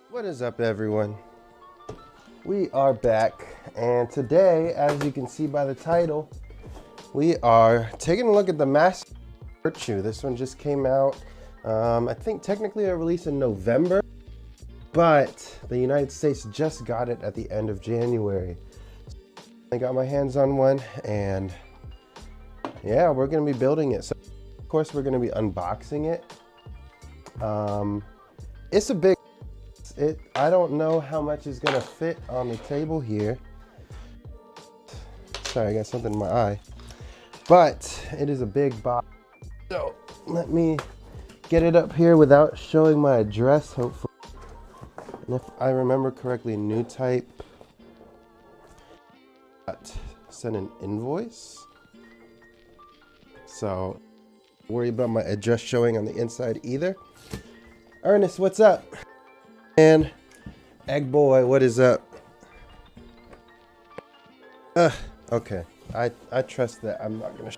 What is up, everyone? We are back, and today, as you can see by the title, we are taking a look at the Master Virtue. This one just came out, I think technically it released in November, but the United States just got it at the end of January. I got my hands on one, and yeah, we're going to be building it. So, of course, we're going to be unboxing it. It's a big... I don't know how much is gonna fit on the table here. Sorry, I got something in my eye. But it is a big box. So let me get it up here without showing my address, hopefully. And if I remember correctly, new type. Send an invoice. So don't worry about my address showing on the inside either. Ernest, what's up? And Egg Boy, what is up? Okay. I trust that I'm not gonna.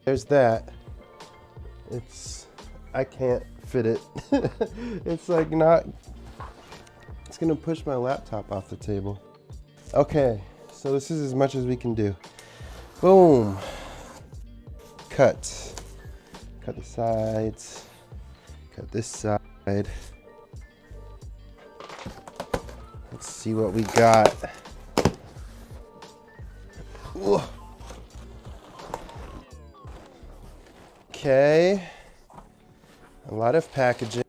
There's that. I can't fit it. It's like not. It's gonna push my laptop off the table. Okay, so this is as much as we can do. Boom. Cut the sides, cut this side. Let's see what we got. Ooh. Okay, a lot of packaging.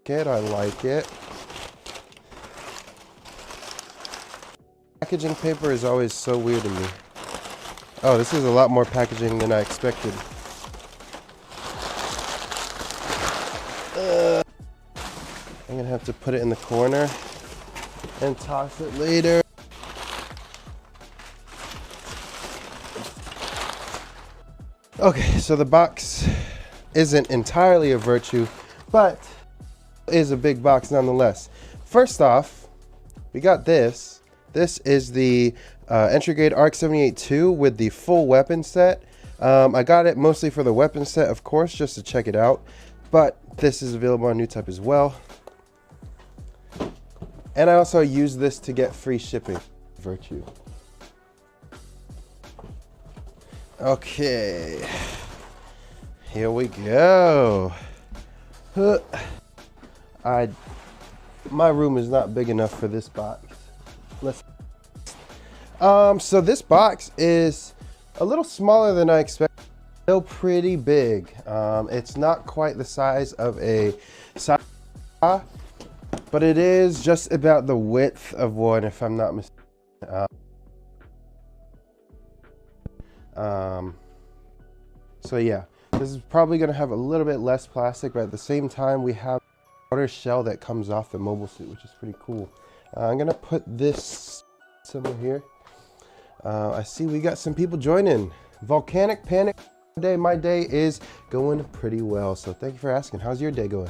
Good, I like it. Packaging paper is always so weird to me. Oh, this is a lot more packaging than I expected. I'm gonna have to put it in the corner and toss it later. Okay, so the box isn't entirely a Virtue, but is a big box nonetheless. First off, we got this. This is the entry grade ARC 78-2 with the full weapon set. I got it mostly for the weapon set, of course, just to check it out. But this is available on new type as well. And I also use this to get free shipping. Virtue. Okay. Here we go. My room is not big enough for this box. So this box is a little smaller than I expected. Still pretty big. It's not quite the size of a side, but it is just about the width of one, if I'm not mistaken. So yeah, this is probably going to have a little bit less plastic, but at the same time, we have a outer shell that comes off the mobile suit, which is pretty cool. I'm going to put this symbol here. I see we got some people joining. Volcanic Panic Day. My day is going pretty well, so thank you for asking. How's your day going?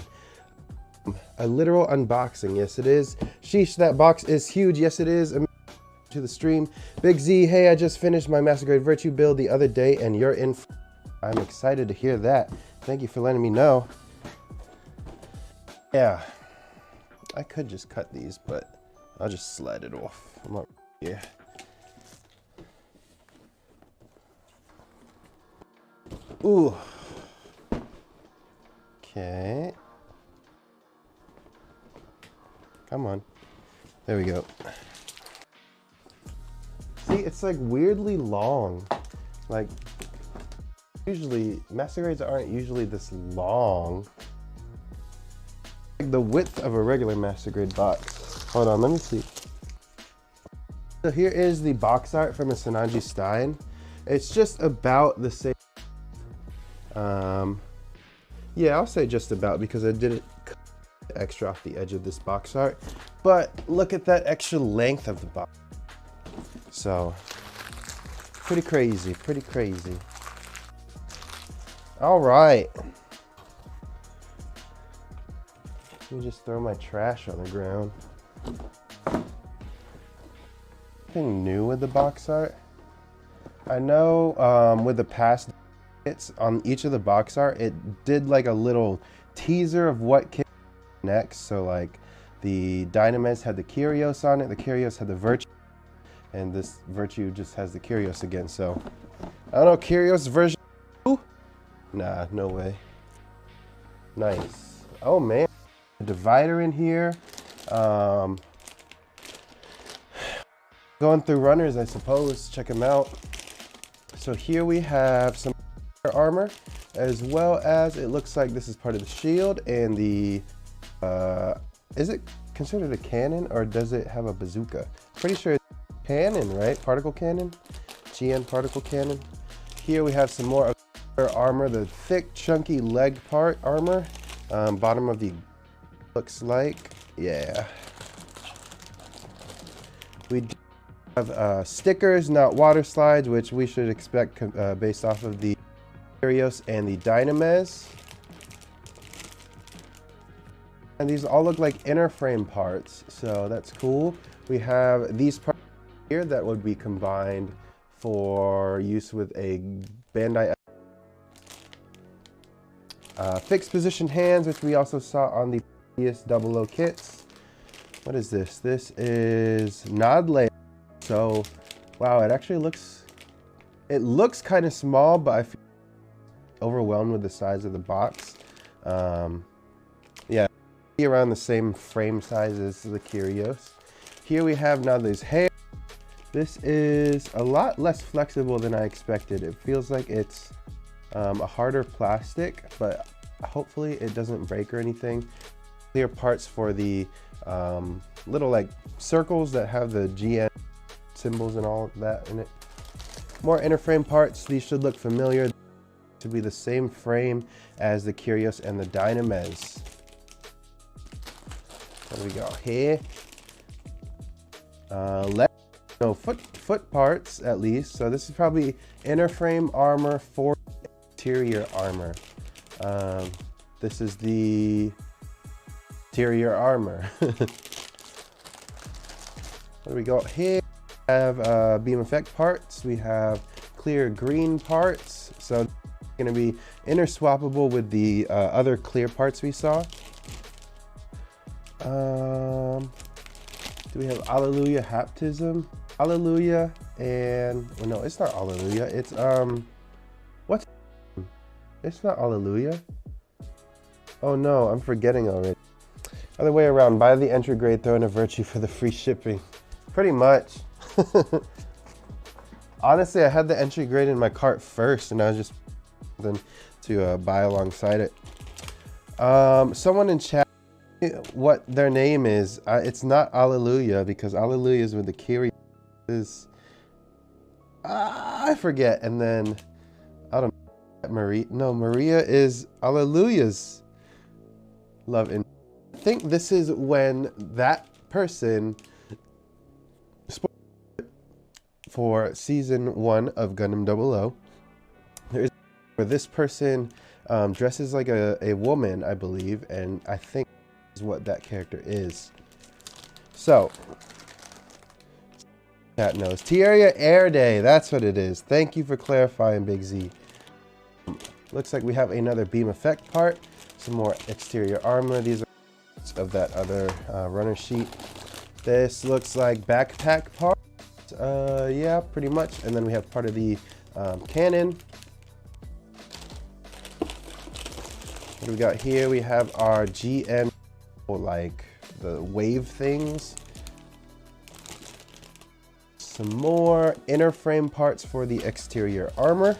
A literal unboxing. Yes, it is. Sheesh, that box is huge. Yes, it is. To the stream. Big Z, hey, I just finished my Master Grade Virtue build the other day, and you're in. I'm excited to hear that. Thank you for letting me know. Yeah, I could just cut these, but I'll just slide it off. I'm not. Yeah. Ooh. Okay. Come on. There we go. See, it's like weirdly long. Like, usually, Master Grades aren't usually this long. Like the width of a regular Master Grade box. Hold on, let me see. So here is the box art from a Sananji Stein. It's just about the same. Yeah, I'll say just about because I did cut extra off the edge of this box art. But look at that extra length of the box. So, pretty crazy, pretty crazy. All right. Let me just throw my trash on the ground. Anything new with the box art? I know with the past kits on each of the box art, it did like a little teaser of what came next. So like the Dynames had the Kyrios on it, the Kyrios had the Virtue, and this Virtue just has the Kyrios again. So I don't know, Kyrios version 2? Nah, no way. Nice. Oh man, a divider in here. Going through runners, I suppose. Check them out. So here we have some armor, as well as it looks like this is part of the shield and the is it considered a cannon or does it have a bazooka? Pretty sure it's cannon, right? Particle cannon, GN particle cannon. Here we have some more armor, the thick chunky leg part armor, bottom of the looks like, yeah. We do have stickers, not water slides, which we should expect based off of the Kyrios and the Dynames. And these all look like inner frame parts, so that's cool. We have these parts here that would be combined for use with a Bandai fixed position hands, which we also saw on the previous 00 kits. What is this? This is Nod layer. So, wow, it actually looks kind of small, but I feel overwhelmed with the size of the box. Yeah, around the same frame size as the Kyrios. Here we have Nodle's hair. This is a lot less flexible than I expected. It feels like it's a harder plastic, but hopefully it doesn't break or anything. Clear parts for the little like circles that have the GN symbols and all of that in it. More inner frame parts. These should look familiar. To be the same frame as the Kyrios and the Dynames. What do we got here? Foot parts at least. So this is probably inner frame armor for exterior armor. This is the exterior armor. What do we got here? We have beam effect parts. We have clear green parts. So going to be interswappable with the other clear parts we saw. Do we have Alleluia Haptism? Alleluia and well, no, it's not Alleluia. It's what's it's not Alleluia. Oh no, I'm forgetting already. Other way around. Buy the entry grade, throw in a Virtue for the free shipping. Pretty much. Honestly, I had the entry grade in my cart first, and I was just to buy alongside it. Someone in chat what their name is. It's not Alleluia because Alleluia is with the Kyrios. Is I forget. And then I don't know, Maria. No, Maria is Alleluia's love. And I think this is when that person for season 1 of Gundam 00. There's where this person dresses like a woman, I believe, and I think is what that character is. So, chat knows. Tierra Air Day, that's what it is. Thank you for clarifying, Big Z. Looks like we have another beam effect part, some more exterior armor. These are of that other runner sheet. This looks like backpack part. Yeah, pretty much. And then we have part of the cannon. What do we got here? We have our GN, like the wave things. Some more inner frame parts for the exterior armor.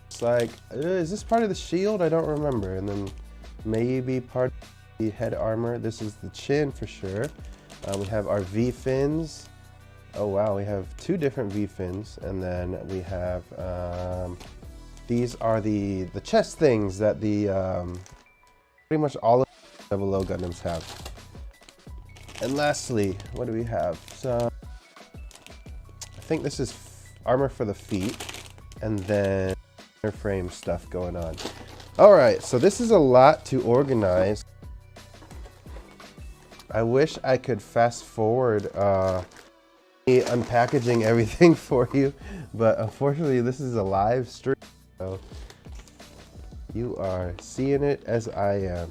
It's like, is this part of the shield? I don't remember. And then maybe part of the head armor. This is the chin for sure. We have our V fins. Oh wow, we have 2 different V fins, and then we have these are the chest things that the pretty much all of the 00 Gundams have. And lastly, what do we have? So I think this is armor for the feet, and then inner frame stuff going on. All right, so this is a lot to organize. I wish I could fast forward unpackaging everything for you, but unfortunately this is a live stream. So you are seeing it as I am.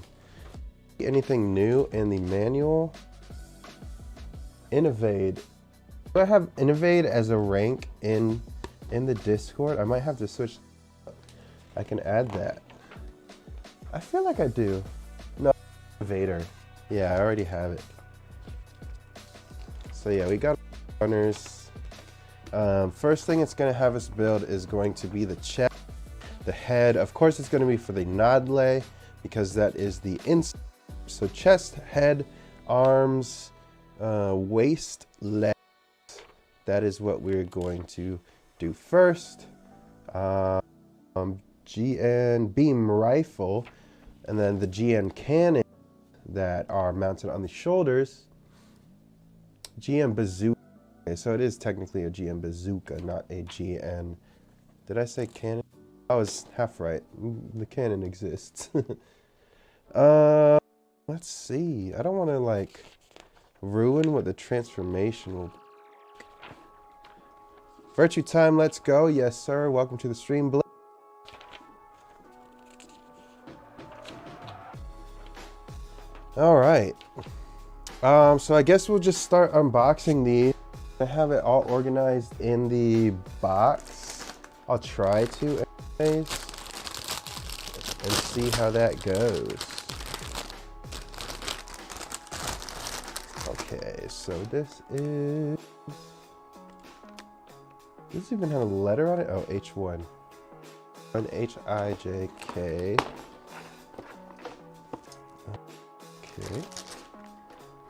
Anything new in the manual? Innovate. Do I have Innovate as a rank in the Discord? I might have to switch. I can add that. I feel like I do. No, Innovator. Yeah, I already have it. So yeah, we got runners. First thing it's going to have us build is going to be the chest, the head. Of course, it's going to be for the Nodle because that is the inside. So chest, head, arms, waist, legs. That is what we're going to do first. GN beam rifle, and then the GN cannon that are mounted on the shoulders. GN bazooka. Okay, so it is technically a GN bazooka, not a GN. Did I say cannon? I was half right. The cannon exists. Let's see. I don't want to like ruin what the transformation will be. Virtue time, let's go. Yes, sir. Welcome to the stream, Blake. All right. So I guess we'll just start unboxing these. I have it all organized in the box. I'll try to anyways, and see how that goes. Okay, so this even have a letter on it? Oh, H1. H-I-J-K. Okay.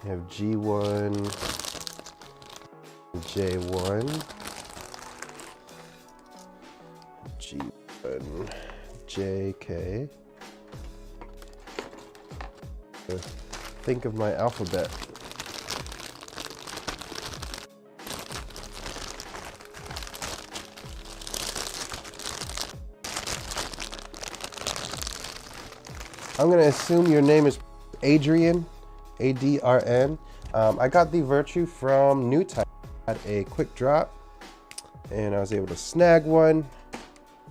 We have G1, J1, G1, JK. Think of my alphabet. I'm gonna assume your name is Adrian, A-D-R-N. I got the Virtue from New Type. Had a quick drop, and I was able to snag one,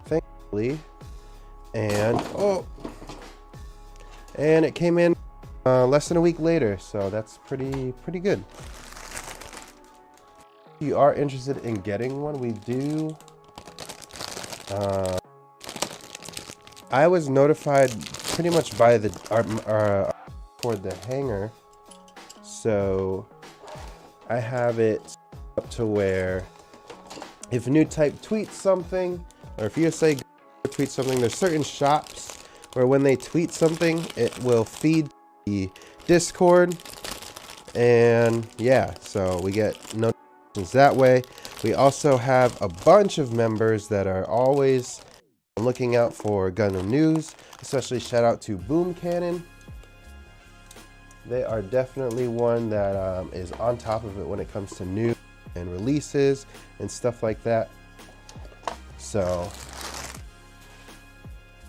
thankfully. And and it came in less than a week later, so that's pretty good. If you are interested in getting one, we do. I was notified pretty much by the for the hanger, so I have it up to where if New Type tweets something, or if USA tweets something, there's certain shops where when they tweet something, it will feed the Discord, and yeah, so we get notifications that way. We also have a bunch of members that are always looking out for Gundam news, especially shout out to Boom Cannon. They are definitely one that is on top of it when it comes to news and releases and stuff like that. So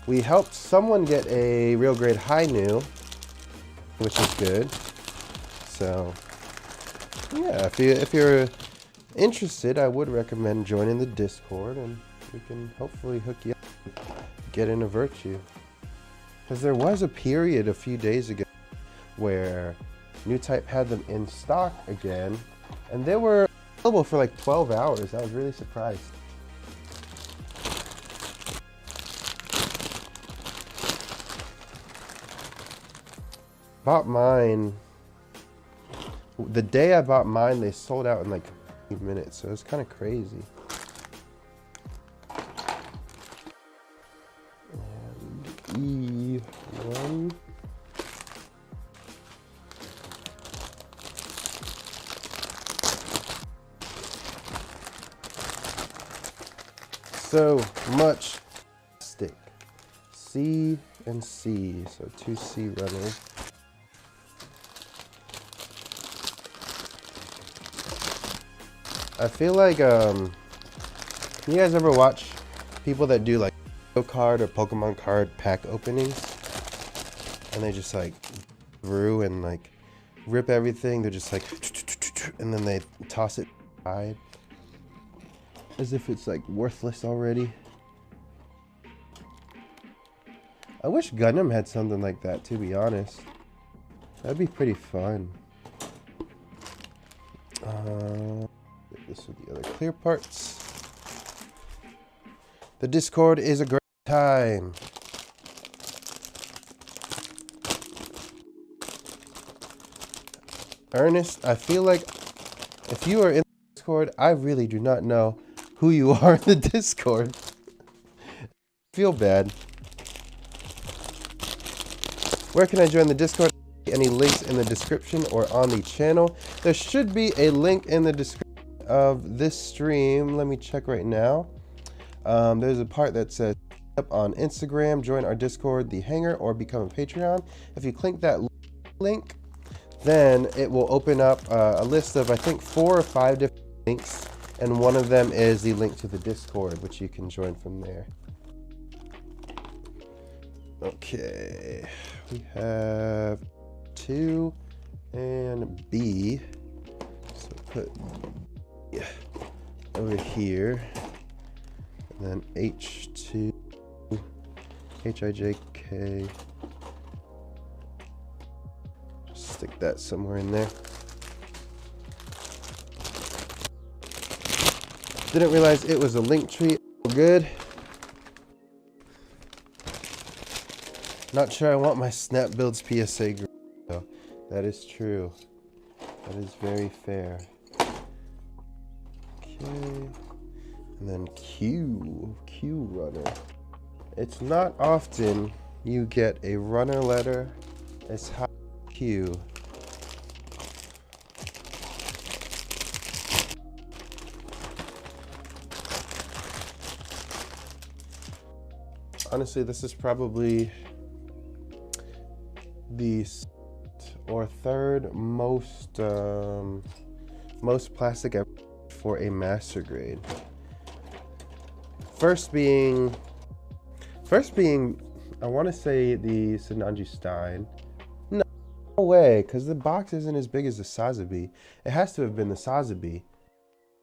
we helped someone get a real grade high new, which is good. So yeah, if you're interested, I would recommend joining the Discord, and we can hopefully hook you up, get in a Virtue. Because there was a period a few days ago where New Type had them in stock again, and they were available for like 12 hours. I was really surprised. Bought mine. The day I bought mine, they sold out in like 8 minutes, so it's kind of crazy. And E1. So much stick. C and C, so 2 C runners. I feel like, you guys ever watch people that do like card or Pokemon card pack openings? And they just like through and like rip everything. They're just like, and then they toss it aside as if it's like worthless already. I wish Gundam had something like that, to be honest. That'd be pretty fun. This with the other clear parts. The Discord is a great time. Ernest, I feel like if you are in the Discord, I really do not know who you are in the Discord. I feel bad. Where can I join the Discord? Any links in the description or on the channel. There should be a link in the description of this stream. Let me check right now. There's a part that says up on Instagram, join our Discord, the Hangar, or become a Patreon. If you click that link, then it will open up a list of, I think, 4 or 5 different links, and one of them is the link to the Discord, which you can join from there. Okay, we have 2 and B, so put over here, and then H2, HIJK, just stick that somewhere in there. Didn't realize it was a link tree. Good. Not sure I want my Snap Builds PSA group, though. That is true. That is very fair. Okay. And then Q runner. It's not often you get a runner letter as high as Q. Honestly, this is probably the or third most plastic ever for a master grade. First being I want to say the Sinanji Stein. No way, because the box isn't as big as the Sazabi. It has to have been the Sazabi,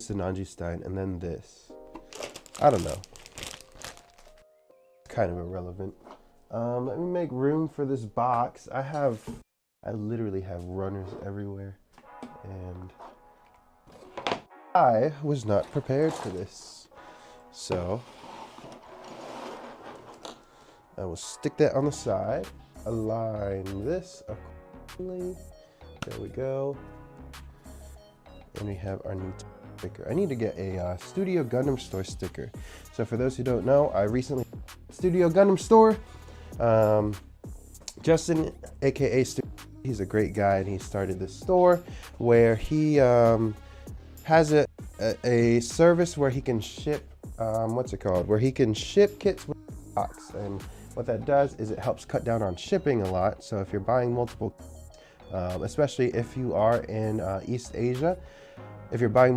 Sinanji Stein, and then this. I don't know. Kind of irrelevant. Let me make room for this box. I literally have runners everywhere, and I was not prepared for this. So I will stick that on the side, align this accordingly. There we go. And we have our new sticker. I need to get a Studio Gundam Store sticker. So for those who don't know, I recently Studio Gundam Store. Justin, aka Stu, he's a great guy, and he started this store where he has a service where he can ship where he can ship kits with a box. And what that does is it helps cut down on shipping a lot. So if you're buying multiple, especially if you are in East Asia, if you're buying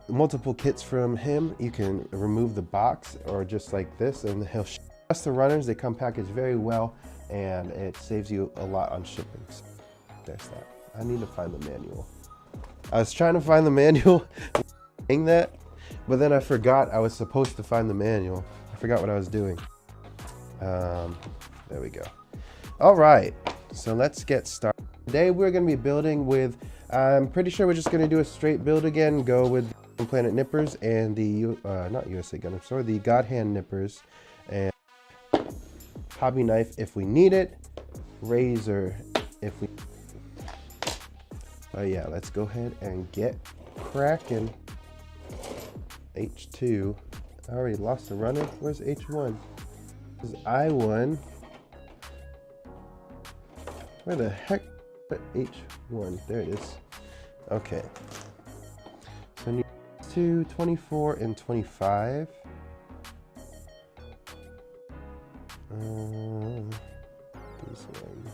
multiple kits from him, you can remove the box or just like this, and he'll ship the runners. They come packaged very well, and it saves you a lot on shipping. So there's that. I need to find the manual. I was trying to find the manual saying that, but then I forgot I was supposed to find the manual. I forgot what I was doing. There we go. All right, so let's get started. Today we're going to be building with, I'm pretty sure we're just going to do a straight build again, go with Planet Nippers and the, not USA Gundam Store, the God Hand Nippers, and hobby knife if we need it, razor if we, yeah, let's go ahead and get cracking. H2, I already lost the runner. Where's H1? This is I1. Where the heck is H1? There it is. Okay. So I need 2, 24, and 25. These ones.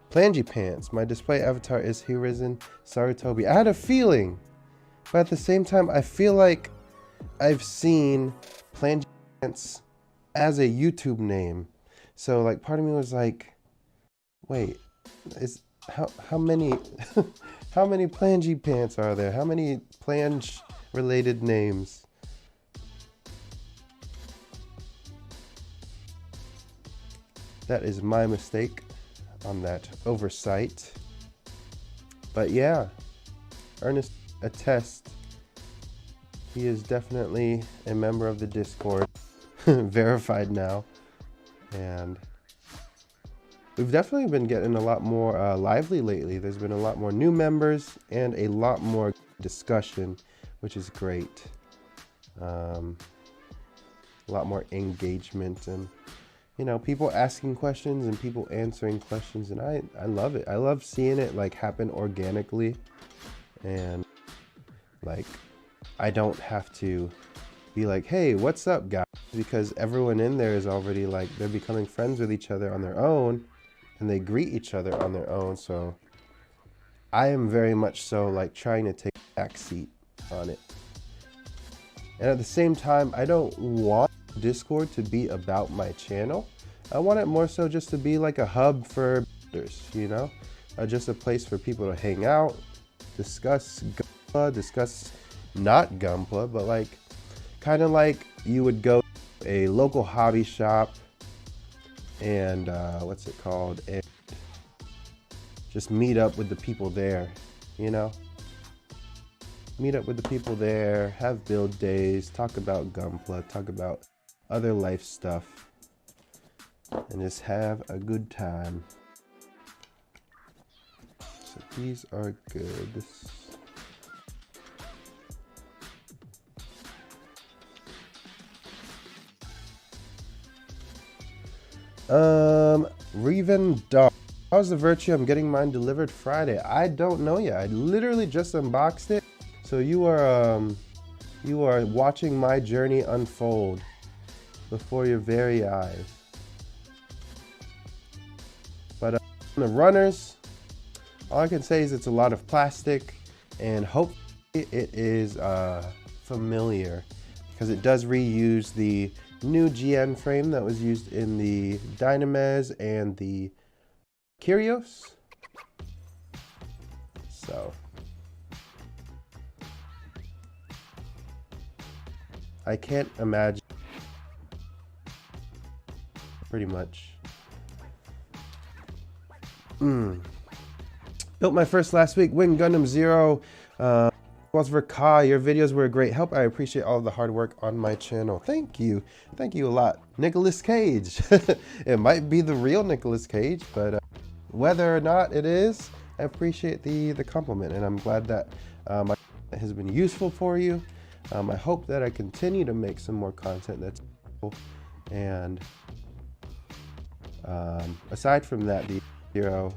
Plangy Pants. My display avatar is Hiruzen Sarutobi. I had a feeling, but at the same time, I feel like I've seen Plangy Pants as a YouTube name. So like part of me was like, wait, how many how many Plangy pants are there? How many Plange related names? That is my mistake on that oversight. But yeah, Ernest attests he is definitely a member of the Discord, verified now, and we've definitely been getting a lot more lively lately. There's been a lot more new members and a lot more discussion, which is great. A lot more engagement and, you know, people asking questions and people answering questions, and I love it. I love seeing it like happen organically, and like I don't have to be like, hey, what's up, guys? Because everyone in there is already like, they're becoming friends with each other on their own, and they greet each other on their own. So I am very much so like trying to take a back seat on it. And at the same time, I don't want Discord to be about my channel. I want it more so just to be like a hub for builders, you know? Just a place for people to hang out, discuss Gunpla, discuss not Gunpla, but like kind of like you would go to a local hobby shop and what's it called, and just meet up with the people there, you know? Meet up with the people there, have build days, talk about Gunpla, talk about other life stuff, and just have a good time. So these are good. Reven Dog. How's the Virtue? I'm getting mine delivered Friday. I don't know yet. I literally just unboxed it. So you are watching my journey unfold before your very eyes. But the runners, all I can say is it's a lot of plastic, and hopefully it is familiar, because it does reuse the new GN frame that was used in the Dynamez and the Kyrios. So I can't imagine, pretty much. Built my first last week. Win Gundam 0. Was for Ka. Your videos were a great help. I appreciate all of the hard work on my channel. Thank you. Thank you a lot. Nicolas Cage. It might be the real Nicolas Cage, but whether or not it is, I appreciate the compliment, and I'm glad that my content has been useful for you. I hope that I continue to make some more content that's cool. And aside from that, the Hero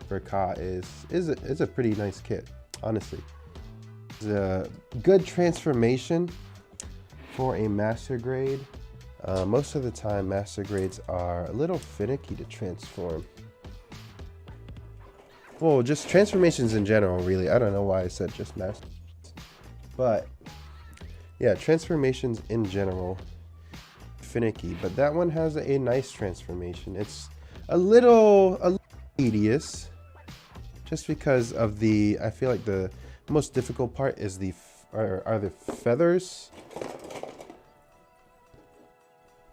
for Ka is a pretty nice kit, honestly. It's a good transformation for a master grade. Most of the time, master grades are a little finicky to transform. Well, just transformations in general, really. I don't know why I said just master, but yeah, transformations in general, finicky. But that one has a nice transformation. It's a little tedious, just because of the, I feel like the most difficult part is are the feathers.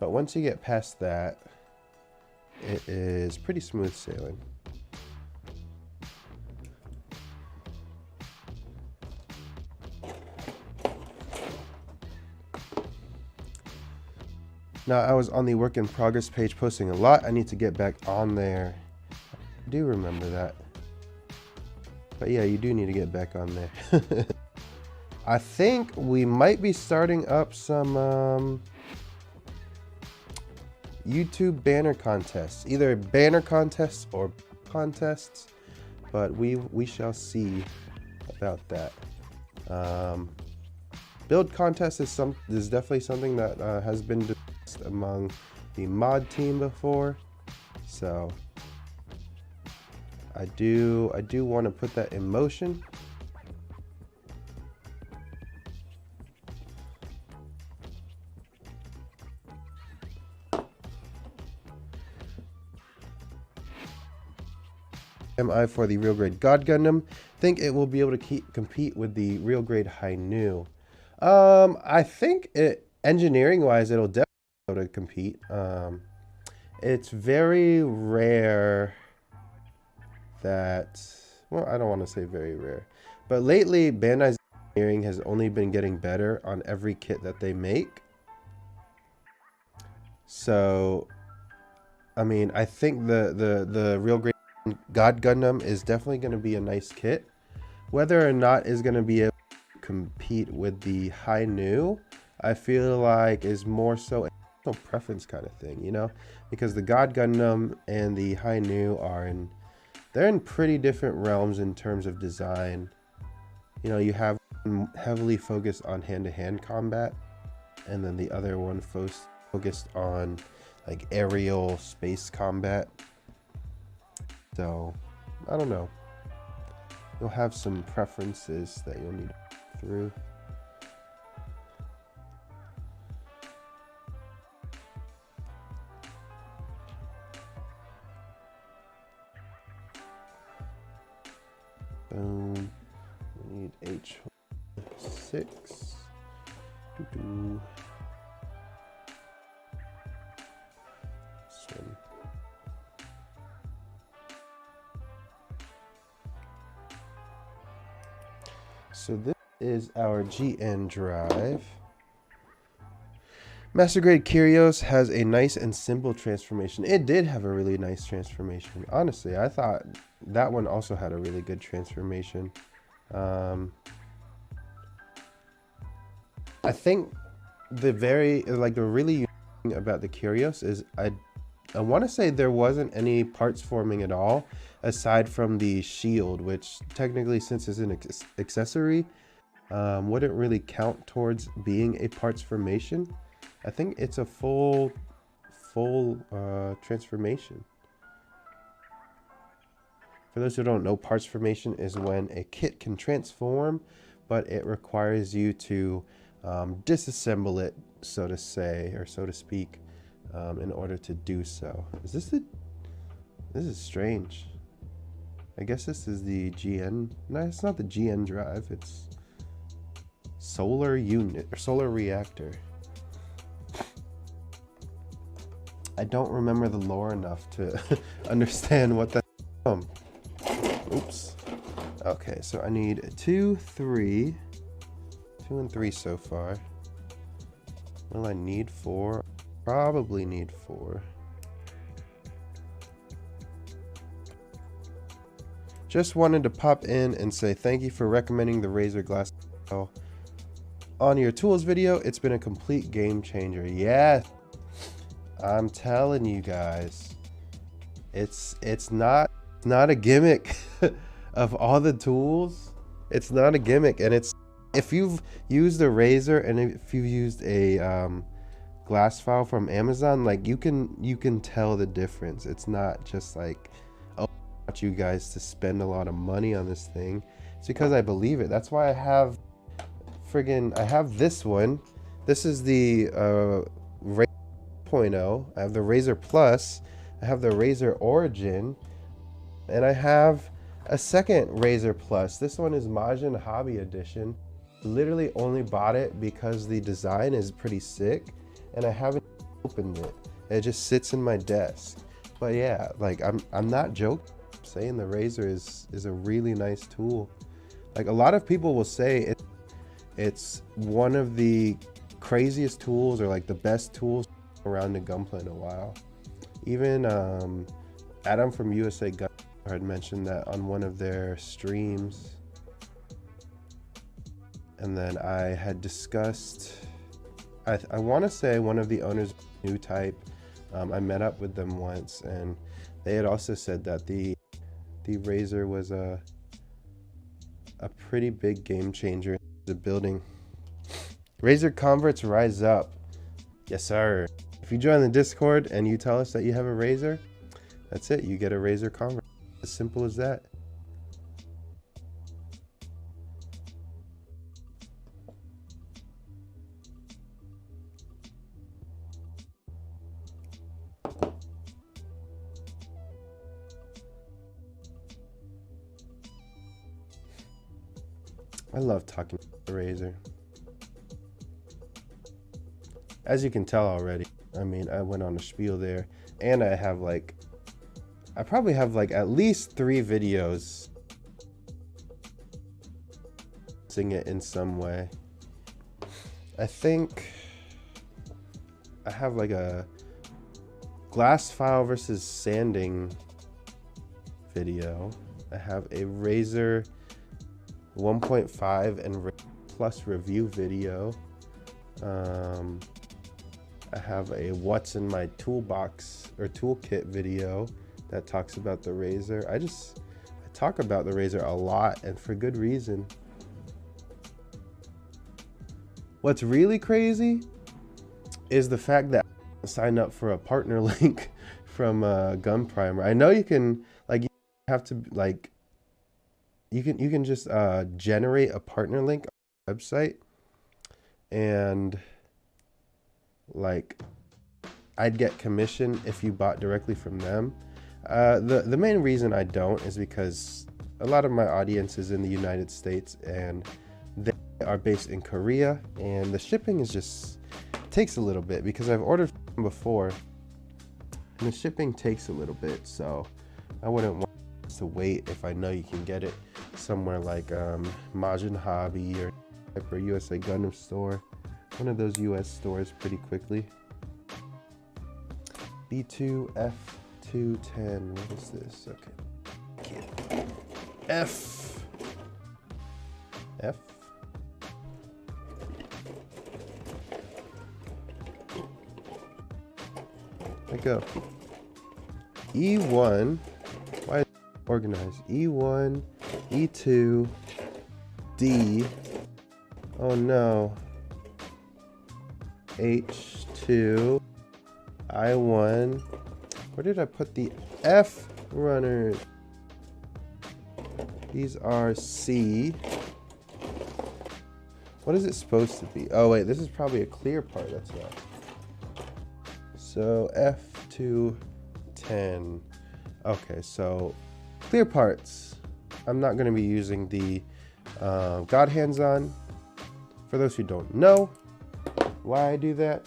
But once you get past that, it is pretty smooth sailing. Now, I was on the work in progress page posting a lot. I need to get back on there. I do remember that. But yeah, you do need to get back on there. I think we might be starting up some YouTube banner contests. Either banner contests or contests. But we shall see about that. Build contest is definitely something that has been discussed among the mod team before, so I do want to put that in motion. MI for the real grade God Gundam. Think it will be able to compete with the real grade Hainu. I think engineering wise, it'll definitely be able to compete. It's very rare that, well, I don't want to say very rare, but lately Bandai's engineering has only been getting better on every kit that they make. So, I mean, I think the real grade God Gundam is definitely going to be a nice kit. Whether or not is going to be able to compete with the Hainu, I feel like is more so a preference kind of thing, you know, because the God Gundam and the Hainu they're in pretty different realms in terms of design. You know, you have one heavily focused on hand-to-hand combat, and then the other one focused on like aerial space combat. So, I don't know. You'll have some preferences that you'll need to go through. Boom. We need H6. Doo-doo. Swim. So this is our GN drive. Master Grade Kyrios has a nice and simple transformation. It did have a really nice transformation. Honestly, I thought that one also had a really good transformation. I think the really unique thing about the Kyrios is I want to say there wasn't any parts forming at all, aside from the shield, which technically, since it's an accessory, wouldn't really count towards being a parts formation. I think it's a full transformation. For those who don't know, parts formation is when a kit can transform, but it requires you to disassemble it, so to say, or so to speak, in order to do so. This is strange. I guess this is the GN. No, it's not the GN drive. It's solar unit or solar reactor. I don't remember the lore enough to understand what that's from. Oops. Okay, so I need 2, 3. 2 and 3 so far. Well, I need 4. Probably need 4. Just wanted to pop in and say thank you for recommending the Razer glass on your tools video. It's been a complete game changer. Yes, I'm telling you guys, it's not a gimmick. Of all the tools, it's not a gimmick, and it's, if you've used a Razer and if you've used a glass file from Amazon, like you can tell the difference. It's not just like, oh, I want you guys to spend a lot of money on this thing. It's because I believe it. That's why I have this one. This is the Razer 0.0. I have the Razer Plus. I have the Razer Origin, and I have a second Razer Plus. This one is Majin Hobby Edition. Literally only bought it because the design is pretty sick, and I haven't opened it. It just sits in my desk. But yeah, like I'm not joking. I'm saying the Razer is a really nice tool. Like, a lot of people will say it's one of the craziest tools, or like the best tools around the gunplay in a while. Even Adam from USA Gun had mentioned that on one of their streams, and then I had discussed, I want to say one of the owners of New Type, I met up with them once, and they had also said that the Razer was a pretty big game changer in the building. Razer converts rise up. Yes sir. If you join the Discord and you tell us that you have a Razer, that's it, you get a Razer convert. As simple as that. I love talking about the razor. As you can tell already, I mean, I went on a spiel there, and I probably have like at least 3 videos sing it in some way. I think I have like a glass file versus sanding video. I have a razor 1.5 and plus review video. I have a what's in my toolbox or toolkit video that talks about the razor. I talk about the razor a lot, and for good reason. What's really crazy is the fact that I signed up for a partner link from Gun Primer. I know you can like, you have to like, you can just generate a partner link on the website, and like I'd get commission if you bought directly from them. The main reason I don't is because a lot of my audience is in the United States, and they are based in Korea, and the shipping is just takes a little bit because I've ordered from before, and the shipping takes a little bit, so I wouldn't want to wait if I know you can get it somewhere like Majin Hobby or USA Gundam store, one of those US stores, pretty quickly. B2F210, what is this? Okay, F. Let go. E1, why is it organized? E1, E2, D, oh no, H2, I1, where did I put the F runners? These are C. What is it supposed to be? Oh wait, this is probably a clear part, that's not. So F210. Okay, so clear parts. I'm not going to be using the God Hands On. For those who don't know why I do that,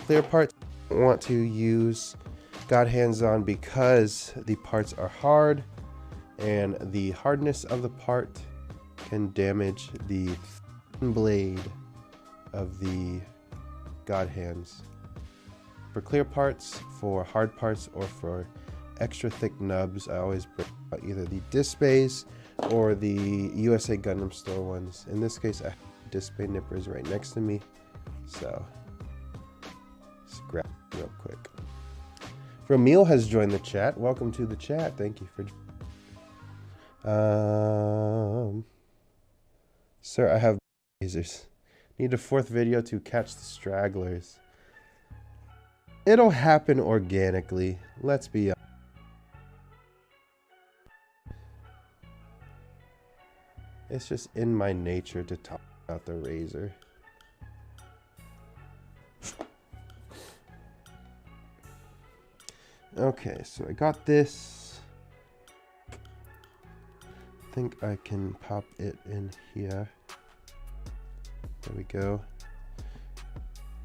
clear parts, I want to use God Hands On because the parts are hard, and the hardness of the part can damage the blade of the God Hands. For clear parts, for hard parts, or for extra thick nubs, I always bring out either the disc bays or the USA Gundam store ones. In this case, I have disc bay nippers right next to me, so let's grab it real quick. Ramil has joined the chat. Welcome to the chat. Thank you for sir, I have lasers. Need a 4th video to catch the stragglers. It'll happen organically. Let's be honest. It's just in my nature to talk about the razor. Okay, so I got this. I think I can pop it in here. There we go.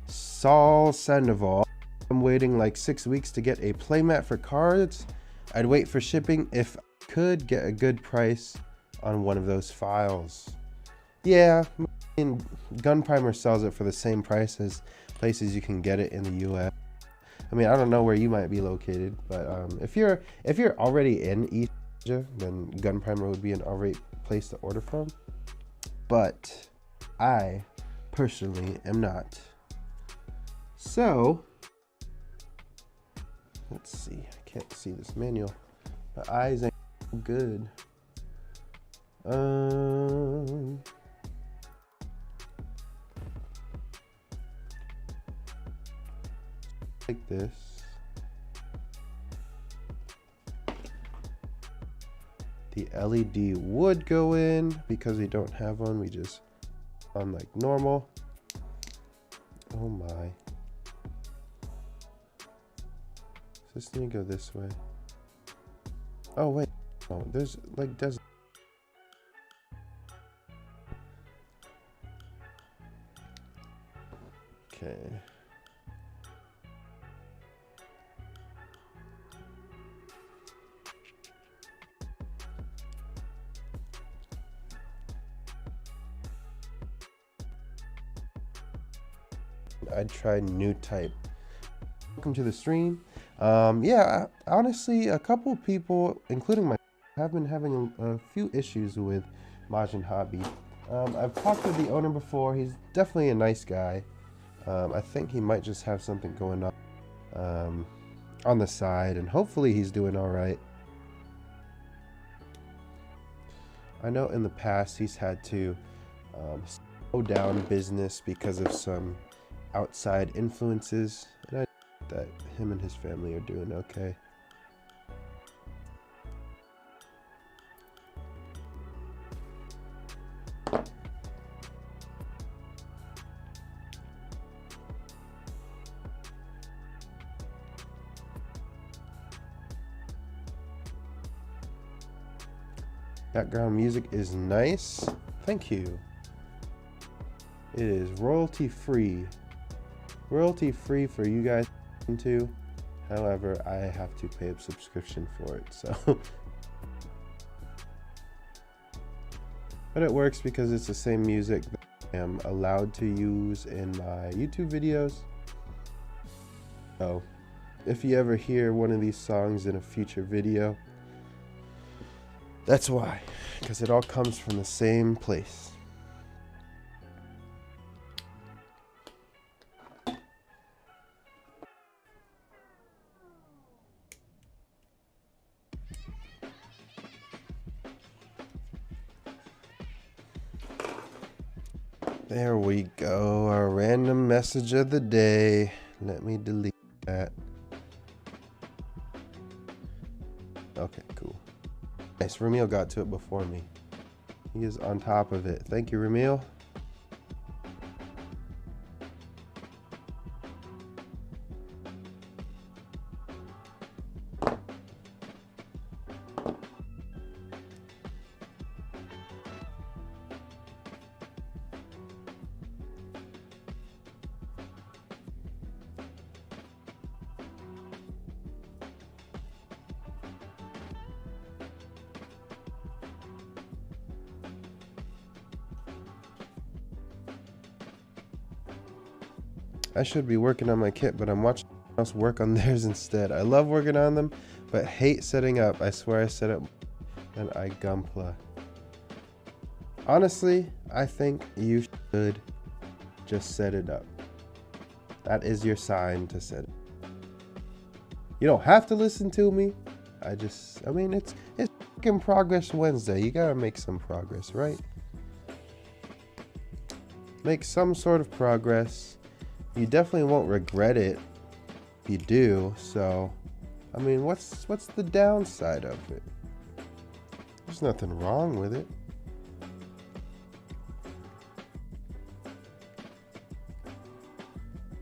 Saul Sandoval. I'm waiting like 6 weeks to get a playmat for cards. I'd wait for shipping if I could get a good price on one of those files. Yeah, Gun Primer sells it for the same price as places you can get it in the US. I mean, I don't know where you might be located, but if you're already in East Asia, then Gun Primer would be an alright place to order from. But I personally am not. So let's see. I can't see this manual. My eyes ain't good. Like this. The LED would go in because we don't have one. We just on like normal. Oh my. Does this need to go this way? Oh wait. Oh, there's like doesn't. I'd try new type. Welcome to the stream. Yeah, honestly, a couple people, including my, have been having a few issues with Majin Hobby. I've talked with the owner before. He's definitely a nice guy. I think he might just have something going on the side, and hopefully he's doing all right. I know in the past he's had to slow down business because of some outside influences, and I think that him and his family are doing okay. Background music is nice. Thank you. It is royalty free. Royalty free for you guys to listen to. However, I have to pay a subscription for it, so. But it works because it's the same music that I am allowed to use in my YouTube videos. So, if you ever hear one of these songs in a future video, that's why, because it all comes from the same place. There we go, our random message of the day. Let me delete that. Okay, cool. Nice, Ramil got to it before me. He is on top of it. Thank you, Ramil. I should be working on my kit, but I'm watching someone else work on theirs instead. I love working on them, but hate setting up. I swear I set up and I Gunpla. Honestly, I think you should just set it up. That is your sign to set it. You don't have to listen to me. I mean, it's fucking Progress Wednesday. You gotta make some progress, right? Make some sort of progress. You definitely won't regret it if you do, so I mean, what's the downside of it? There's nothing wrong with it.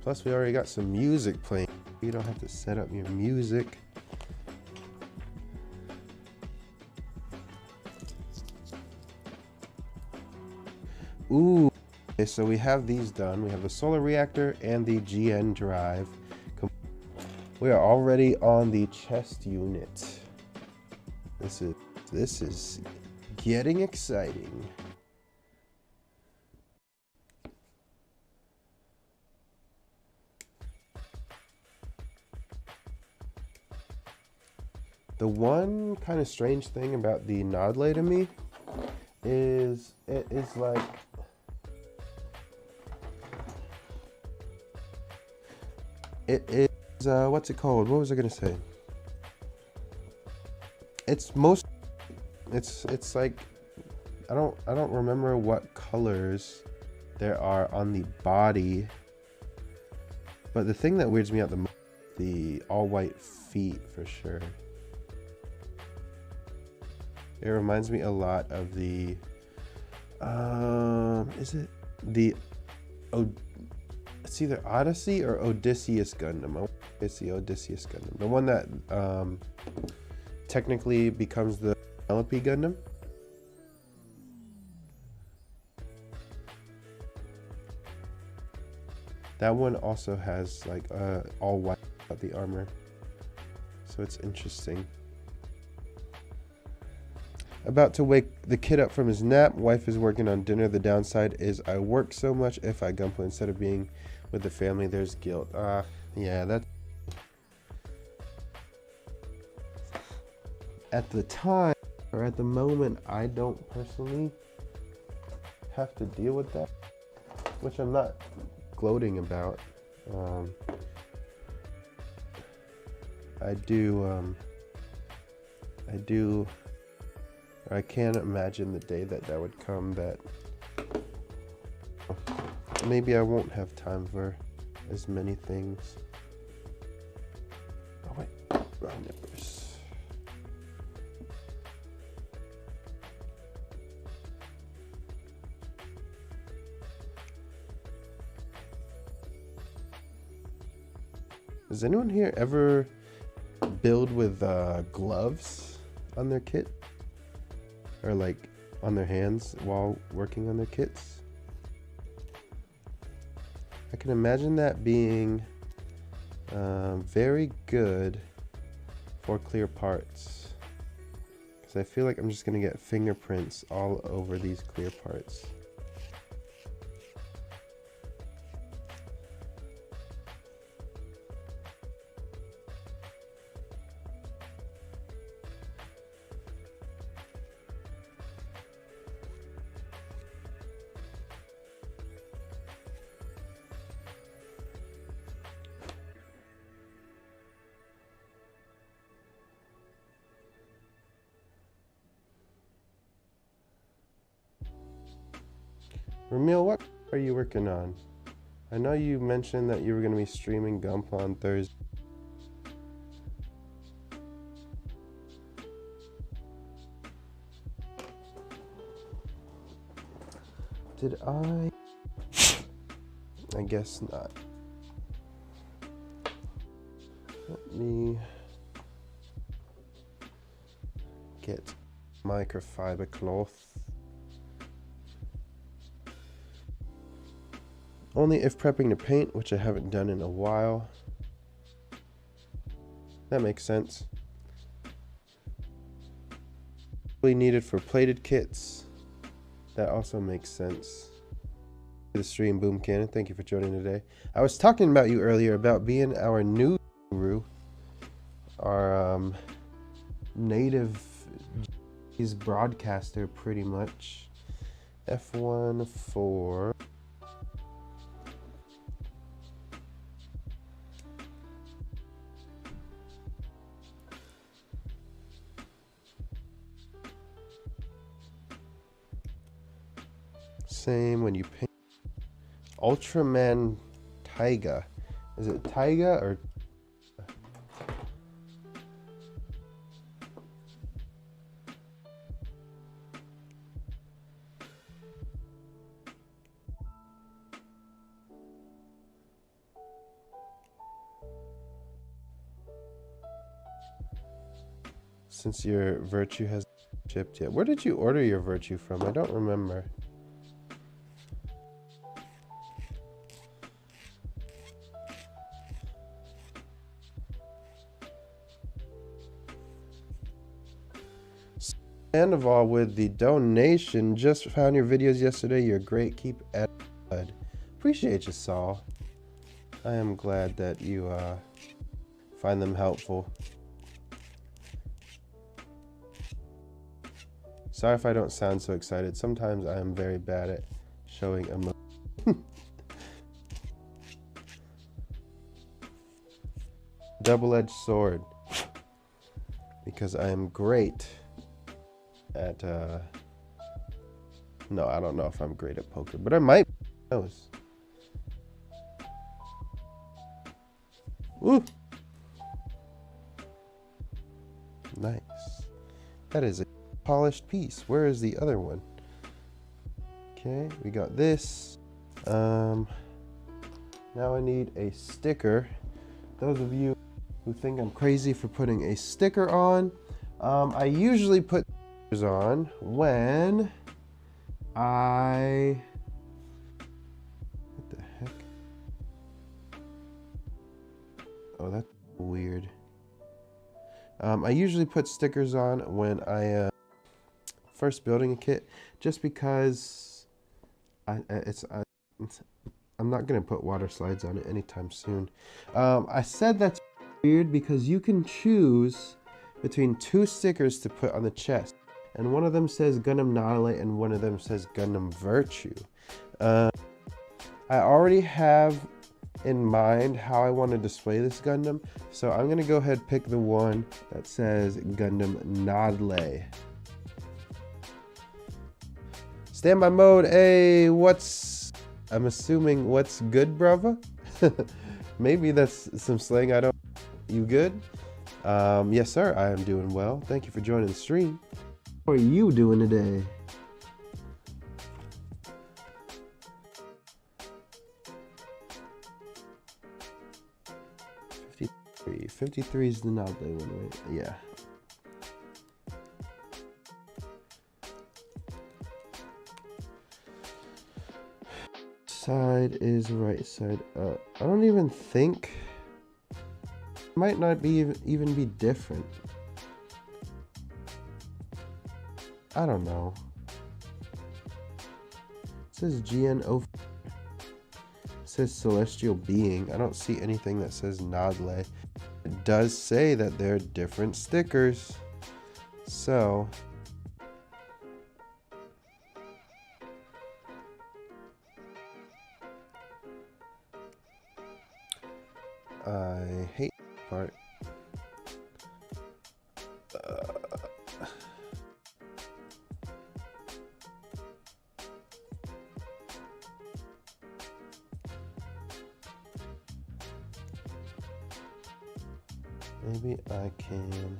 Plus, we already got some music playing. You don't have to set up your music. Ooh. Okay, so we have these done. We have the solar reactor and the GN drive. We are already on the chest unit. This is getting exciting. The one kind of strange thing about the Nodlay to me is it is like it is what's it called? What was I gonna say? It's like I don't remember what colors there are on the body, but the thing that weirds me out the most, the all white feet for sure. It reminds me a lot of the is it the it's either Odyssey or Odysseus Gundam. It's the Odysseus Gundam, the one that technically becomes the Penelope Gundam. That one also has like all white about the armor, so it's interesting. About to wake the kid up from his nap. Wife is working on dinner. The downside is I work so much if I Gunpla instead of being With the family, there's guilt. Yeah, that's... At the time, or at the moment, I don't personally have to deal with that, which I'm not gloating about. I can't imagine the day that would come that maybe I won't have time for as many things. Oh wait, wrong numbers. Does anyone here ever build with gloves on their kit? Or like on their hands while working on their kits? I can imagine that being very good for clear parts. Because I feel like I'm just going to get fingerprints all over these clear parts. Ramil, what are you working on? I know you mentioned that you were going to be streaming Gundam on Thursday. Did I? I guess not. Let me get microfiber cloth. Only if prepping to paint, which I haven't done in a while. That makes sense. Really needed for plated kits. That also makes sense. The stream, Boom Cannon, thank you for joining today. I was talking about you earlier about being our new guru, our native broadcaster, pretty much. F1 for same when you paint. Ultraman Taiga. Is it Taiga or? Since your virtue has shipped yet. Where did you order your virtue from? I don't remember. Sandoval with the donation. Just found your videos yesterday. You're great. Keep at it. Appreciate you, Saul. I am glad that you find them helpful. Sorry if I don't sound so excited. Sometimes I am very bad at showing emotion. Double-edged sword. Because I am great at no, I don't know if I'm great at poker, but I might. Who knows? Woo! Nice. That is a polished piece. Where is the other one? Okay, we got this. Now I need a sticker. Those of you who think I'm crazy for putting a sticker on, I usually put stickers on when what the heck? Oh, that's weird. I usually put stickers on when I first building a kit, just because I'm I'm not gonna put water slides on it anytime soon. I said that's weird because you can choose between 2 stickers to put on the chest, and one of them says Gundam Nautilus and one of them says Gundam Virtue. I already have in mind how I want to display this Gundam, so I'm gonna go ahead and pick the one that says Gundam Nautilus. Standby mode. Hey, I'm assuming what's good, brother? Maybe that's some slang I don't. You good? Yes, sir. I am doing well. Thank you for joining the stream. How are you doing today? $53. 53 is the Nautilus one, right? Yeah. Side is right side up. I don't even think it might not be even be different. I don't know. It says GNO. It says celestial being. I don't see anything that says Nautilus. It does say that they're different stickers. So I hate that part. Maybe I can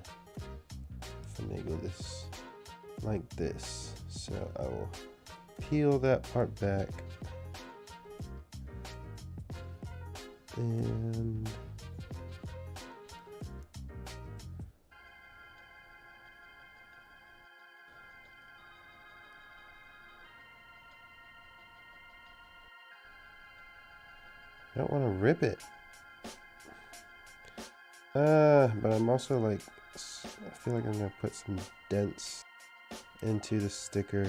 finagle this like this. So I will peel that part back. And I don't want to rip it. But I'm also like, I feel like I'm gonna put some dents into the sticker.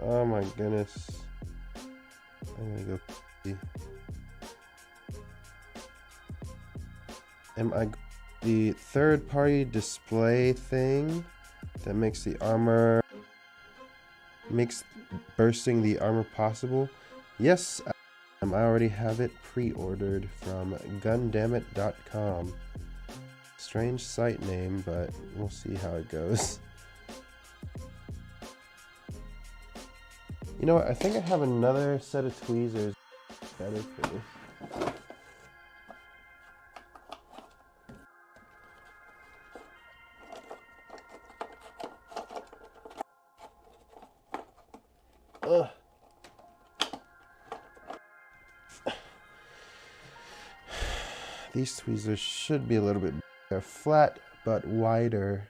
Oh my goodness. I'm gonna go crazy. The third party display thing that makes the armor, makes bursting the armor possible? Yes, I already have it pre-ordered from Gundamit.com. Strange site name, but we'll see how it goes. You know what? I think I have another set of tweezers better for this. Ugh. These tweezers should be a little bit bigger, flat but wider.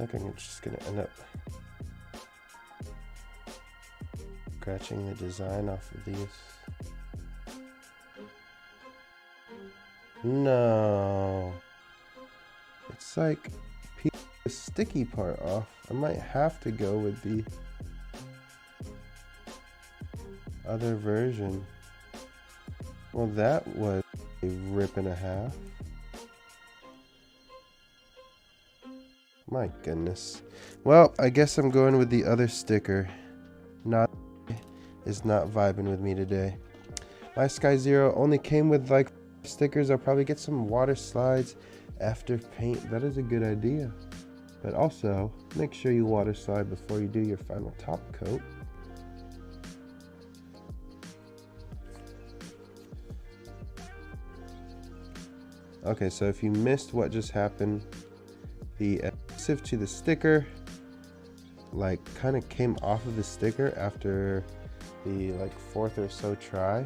I think I'm just gonna end up scratching the design off of these. No, it's like peel the sticky part off. I might have to go with the other version. Well, that was a rip and a half. My goodness. Well, I guess I'm going with the other sticker. Is not vibing with me today. My Sky Zero only came with like stickers. I'll probably get some water slides after paint. That is a good idea. But also, make sure you water slide before you do your final top coat. Okay, so if you missed what just happened, the adhesive to the sticker like kind of came off of the sticker after the like 4th or so try.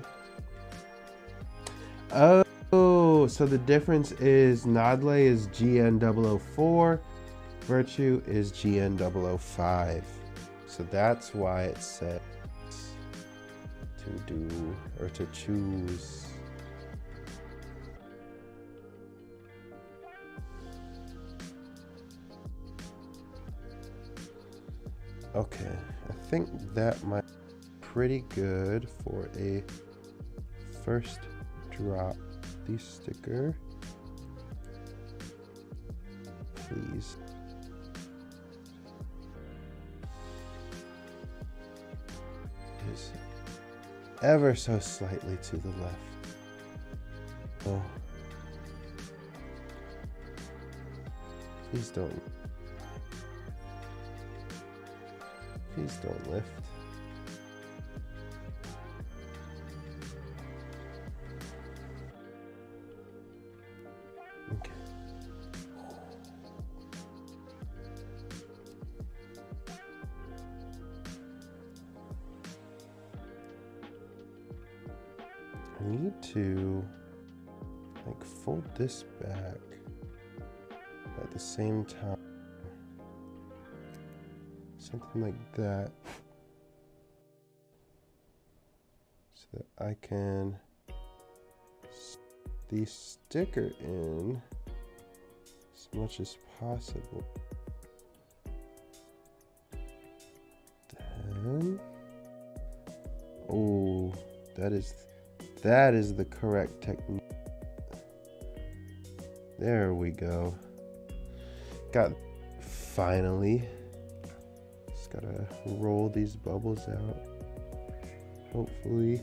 Oh, so the difference is Nautilus is GN004 Virtue is GN005. So that's why it says to do or to choose. Okay, I think that might be pretty good for a first drop. The sticker, please. Is ever so slightly to the left. Oh, please don't. Please don't lift. Okay. I need to like fold this back at the same time. Something like that, so that I can stick the sticker in as much as possible. Then, oh, that is the correct technique. There we go. Got finally. Gotta roll these bubbles out, hopefully.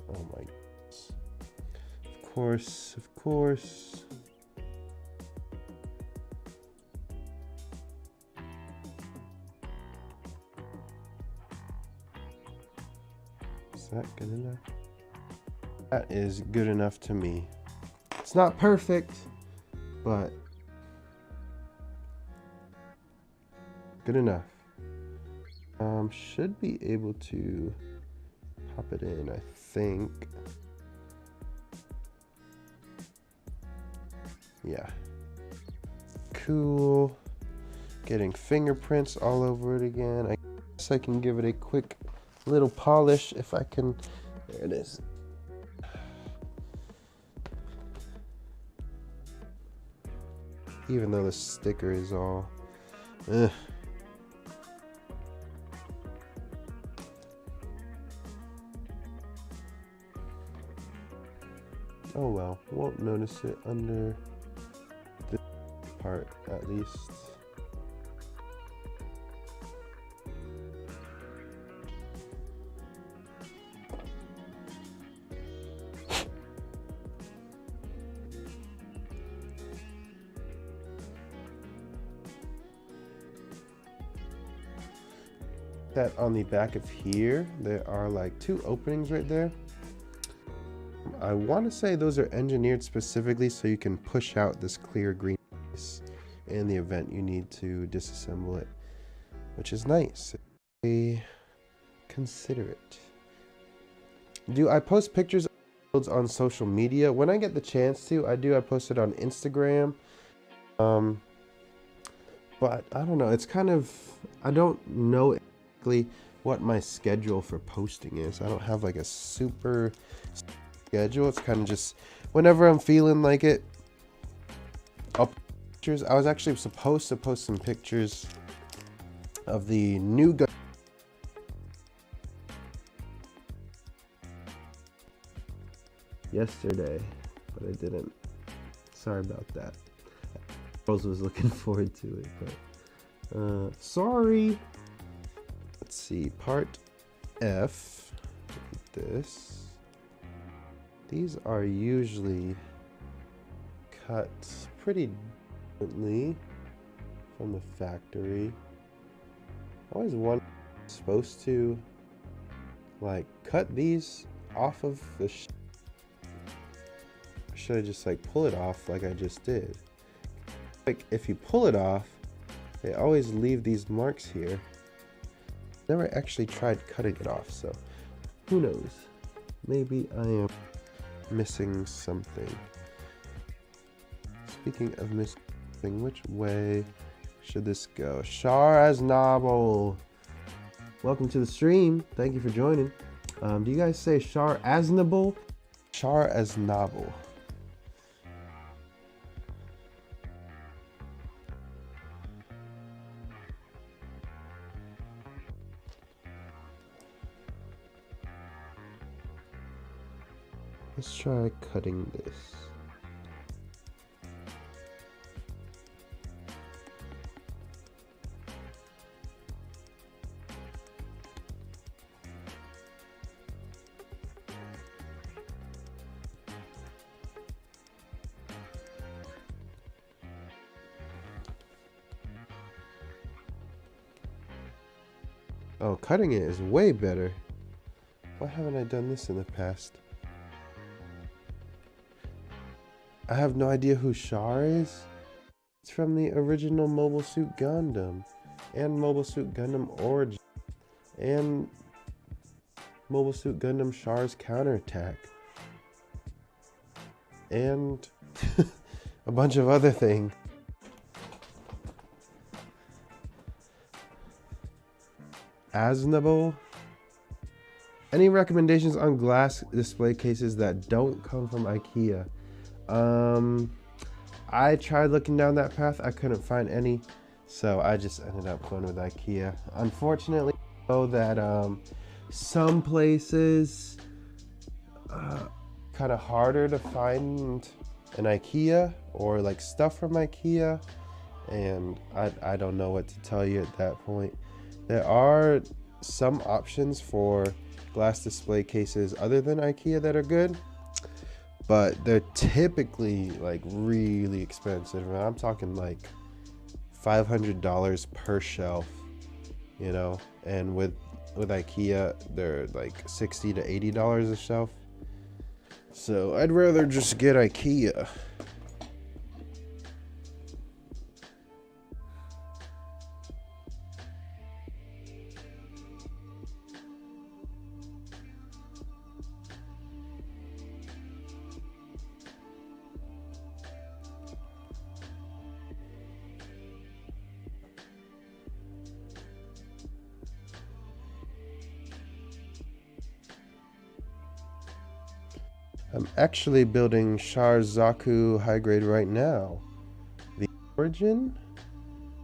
Oh my goodness. Of course, of course. Is that good enough? That is good enough to me. It's not perfect, but good enough. Should be able to pop it in, I think. Yeah. Cool. Getting fingerprints all over it again. I guess I can give it a quick little polish if I can. There it is. Even though the sticker is all ugh. Oh well, won't notice it under this part at least. That on the back of here, there are like 2 openings right there. I want to say those are engineered specifically so you can push out this clear green piece in the event you need to disassemble it, which is nice. Considerate. Do I post pictures of builds on social media? When I get the chance to, I do. I post it on Instagram. But I don't know. It's kind of, I don't know exactly what my schedule for posting is. I don't have like a super schedule. It's kind of just whenever I'm feeling like it. I'll post pictures. I was actually supposed to post some pictures of the new Gundam yesterday, but I didn't. Sorry about that. Rose was looking forward to it, but sorry. Let's see, part F. Look at this. These are usually cut pretty differently from the factory. I always wonder if I'm supposed to like cut these off of the or should I just like pull it off like I just did? Like if you pull it off, they always leave these marks here. Never actually tried cutting it off, so who knows? Maybe I am missing something. Speaking of missing, which way should this go? Shar Aznable. Welcome to the stream. Thank you for joining. Do you guys say Shar Aznable? Shar Aznable. Let's try cutting this. Oh, cutting it is way better. Why haven't I done this in the past? I have no idea who Shar is. It's from the original Mobile Suit Gundam and Mobile Suit Gundam Origin and Mobile Suit Gundam Shar's Counterattack and a bunch of other things. Aznable. Any recommendations on glass display cases that don't come from IKEA? I tried looking down that path. I couldn't find any, so I just ended up going with IKEA. Unfortunately, I know that some places kind of harder to find an IKEA or like stuff from IKEA, and I don't know what to tell you at that point. There are some options for glass display cases other than IKEA that are good, but they're typically like really expensive. And I'm talking like $500 per shelf, you know, and with IKEA they're like $60 to $80 a shelf. So I'd rather just get IKEA. I'm actually building Char Zaku high grade right now. The Origin?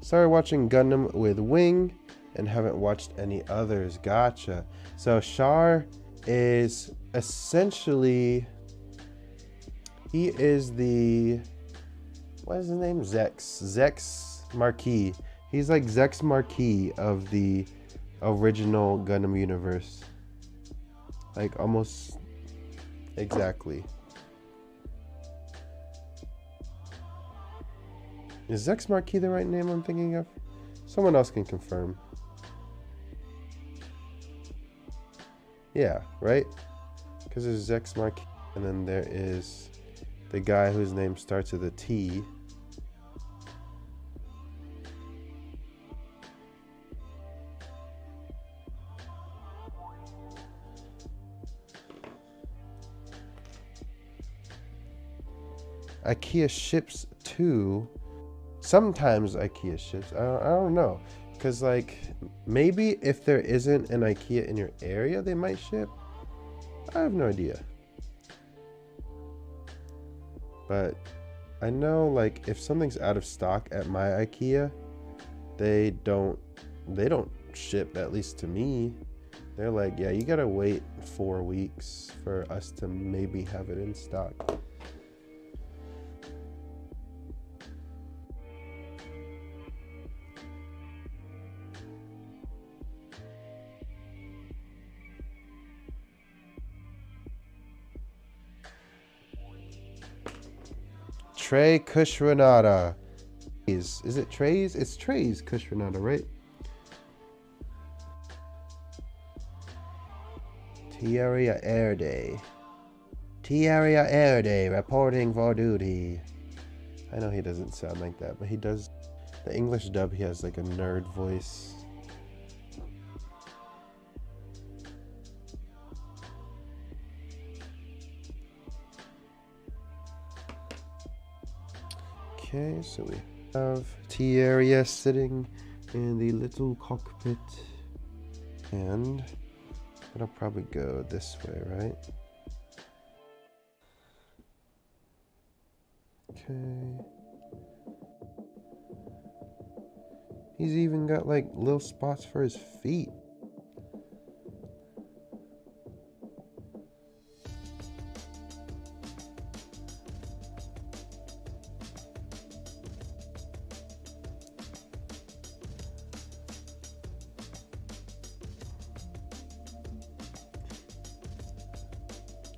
Started watching Gundam with Wing and haven't watched any others. Gotcha. So Char is essentially, he is the, what is his name? Zex Marquis. He's like Zex Marquis of the original Gundam universe. Like almost exactly. Is Zex Marquis the right name I'm thinking of? Someone else can confirm. Yeah, right? Because there's Zex Marquis, and then there is the guy whose name starts with a T. IKEA ships too. Sometimes IKEA ships. I don't know. Because like maybe if there isn't an IKEA in your area, they might ship. I have no idea. But I know like if something's out of stock at my IKEA, they don't ship, at least to me. They're like, yeah, you gotta wait 4 weeks for us to maybe have it in stock. Trey Kushranada. Is it Trey's? It's Trey's Kushranada, right? Tierra Erde. Tierra Erde reporting for duty. I know he doesn't sound like that, but he does. The English dub, he has like a nerd voice. Okay, so we have tea area sitting in the little cockpit, and it'll probably go this way, right? Okay. He's even got like little spots for his feet.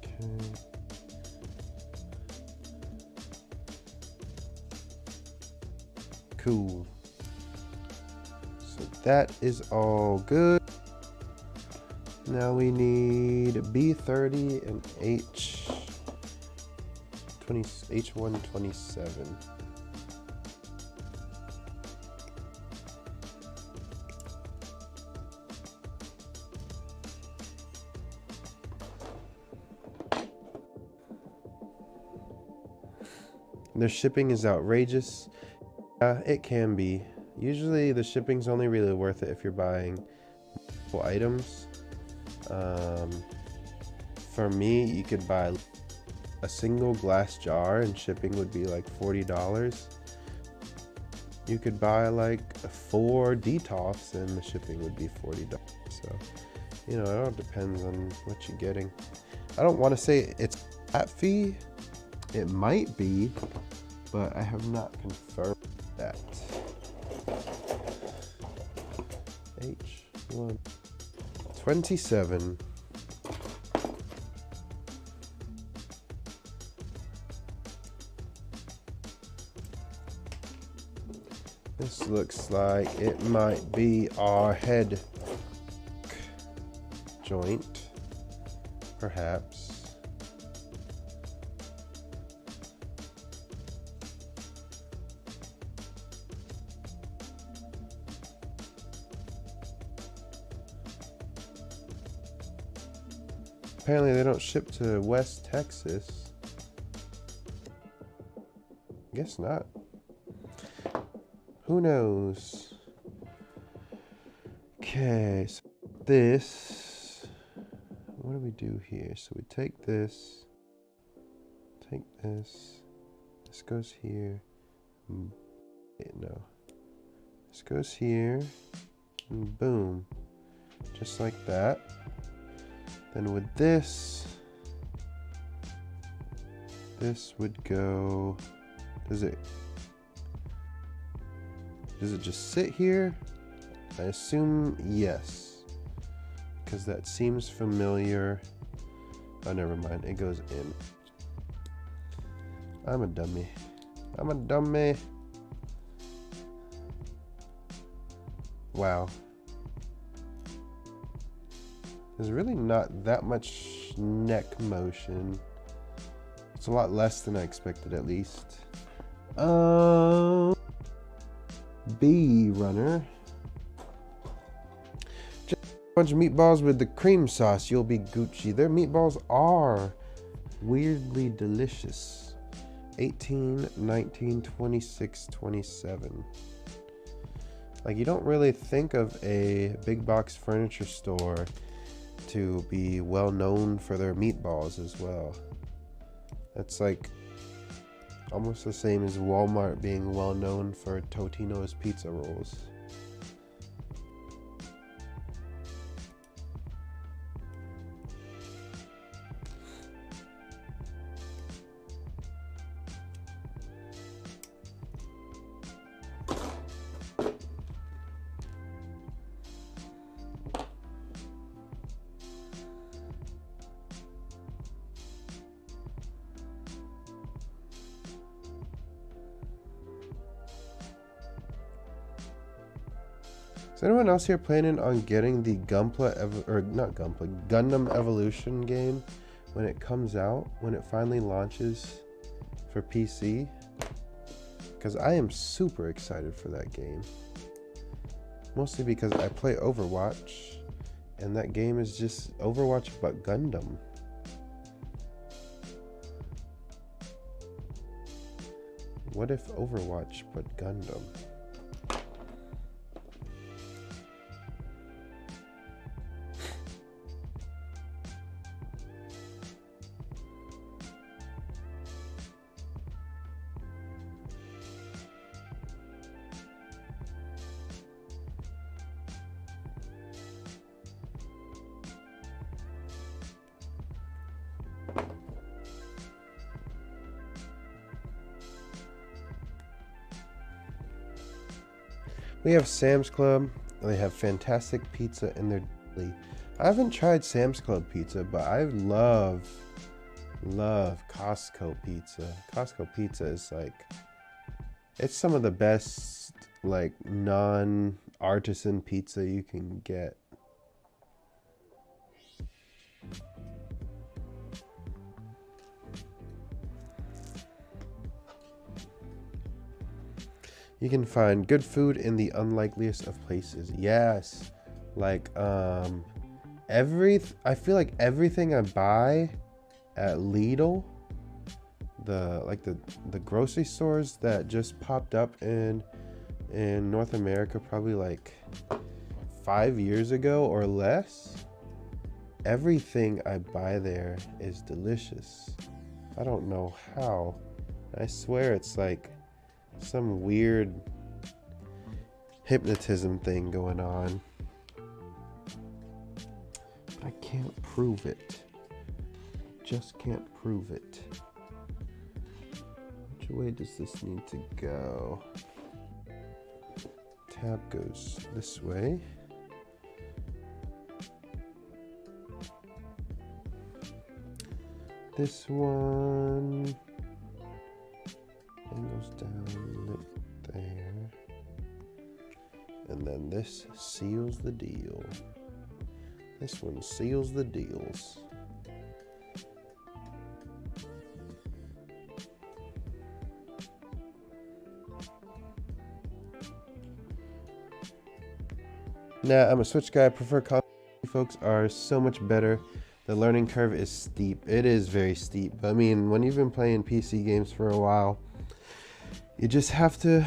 Okay. Cool. So that is all good. Now we need B30 and H127. Their shipping is outrageous. It can be. Usually the shipping's only really worth it if you're buying multiple items. For me, you could buy a single glass jar and shipping would be like $40. You could buy like 4 detoffs and the shipping would be $40. So, you know, it all depends on what you're getting. I don't want to say it's that fee. It might be, but I have not confirmed that. H127. This looks like it might be our head joint, perhaps. Apparently they don't ship to West Texas. Guess not. Who knows? Okay, so this, what do we do here? So we take this, this goes here, wait, no, this goes here, and boom, just like that. Then with this would go, does it just sit here? I assume yes, because that seems familiar. Oh, never mind, it goes in. I'm a dummy. Wow. There's really not that much neck motion. It's a lot less than I expected, at least. B runner. Just a bunch of meatballs with the cream sauce. You'll be Gucci. Their meatballs are weirdly delicious. 18, 19, 26, 27. Like, you don't really think of a big box furniture store to be well known for their meatballs as well. That's like almost the same as Walmart being well known for Totino's pizza rolls. Is anyone else here planning on getting the Gundam Evolution game when it comes out, when it finally launches for PC? Because I am super excited for that game. Mostly because I play Overwatch, and that game is just Overwatch but What if Overwatch put Gundam? We have Sam's Club. They have fantastic pizza in their deli. I haven't tried Sam's Club pizza, but I love Costco pizza. Costco pizza is like, it's some of the best like non-artisan pizza you can get. You can find good food in the unlikeliest of places. Yes. Like I feel like everything I buy at Lidl, the grocery stores that just popped up in North America probably like 5 years ago or less, everything I buy there is delicious. I don't know how. I swear it's like some weird hypnotism thing going on, but I can't prove it. Just can't prove it. Which way does this need to go? Tab goes this way. This one goes down there, and then this seals the deal. This one seals the deals. Nah, I'm a Switch guy. I prefer console. Folks are so much better. The learning curve is steep. It is very steep. I mean, when you've been playing PC games for a while, you just have to